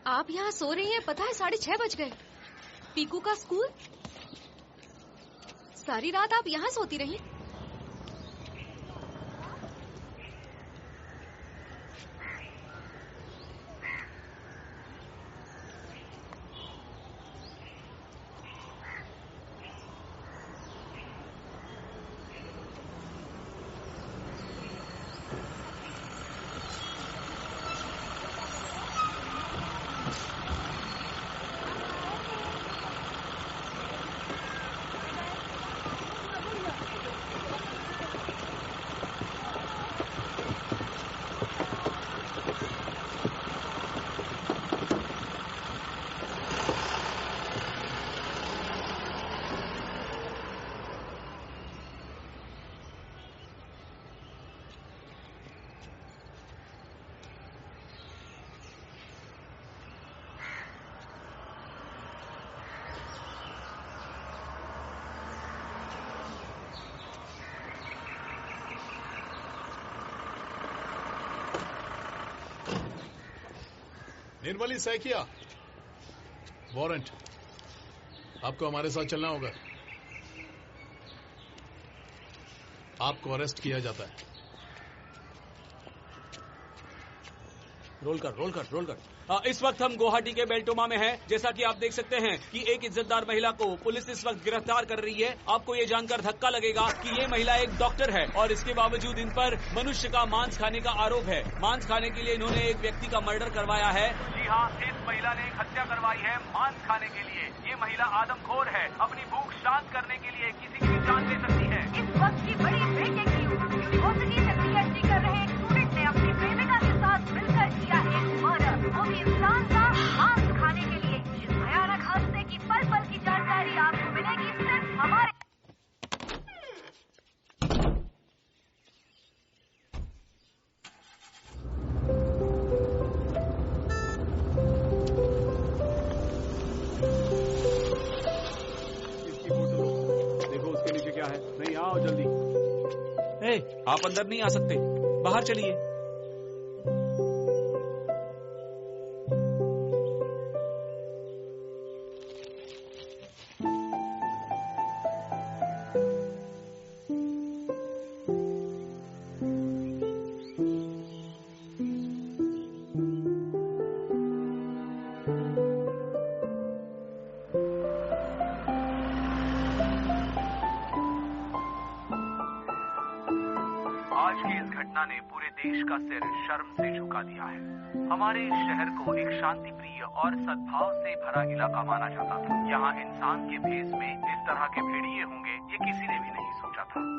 आप यहाँ सो रही हैं? पता है 6:30 बज गए। पीकू का स्कूल। सारी रात आप यहाँ सोती रही? निर्मली सैकिया, वारंट। आपको हमारे साथ चलना होगा। आपको अरेस्ट किया जाता है। रोल कर। इस वक्त हम गुवाहाटी के बेल्टोमा में हैं। जैसा कि आप देख सकते हैं कि एक इज्जतदार महिला को पुलिस इस वक्त गिरफ्तार कर रही है। आपको ये जानकर धक्का लगेगा कि ये महिला एक डॉक्टर है और इसके बावजूद इन पर मनुष्य का मांस खाने का आरोप है। मांस खाने के लिए इन्होंने एक व्यक्ति का मर्डर करवाया है। जी हाँ, इस महिला ने एक हत्या करवाई है मांस खाने के लिए। ये महिला आदमखोर है, अपनी भूख शांत करने के लिए किसी की भी जान ले सकती है। इस वक्त की बड़ी ब्रेकिंग न्यूज, यूनिवर्सिटी से पीएचडी कर रहे एक स्टूडेंट ने अपनी प्रेमिका के साथ मिलकर किया एक मर्डर, वो भी इंसान का मांस खाने के लिए। इस भयानक हादसे की पल पल की जानकारी आपको मिलेगी आप अंदर नहीं आ सकते, बाहर चलिए। आज की इस घटना ने पूरे देश का सिर शर्म से झुका दिया है। हमारे इस शहर को एक शांति प्रिय और सद्भाव से भरा इलाका माना जाता था। यहाँ इंसान के भेष में इस तरह के भेड़िए होंगे ये किसी ने भी नहीं सोचा था।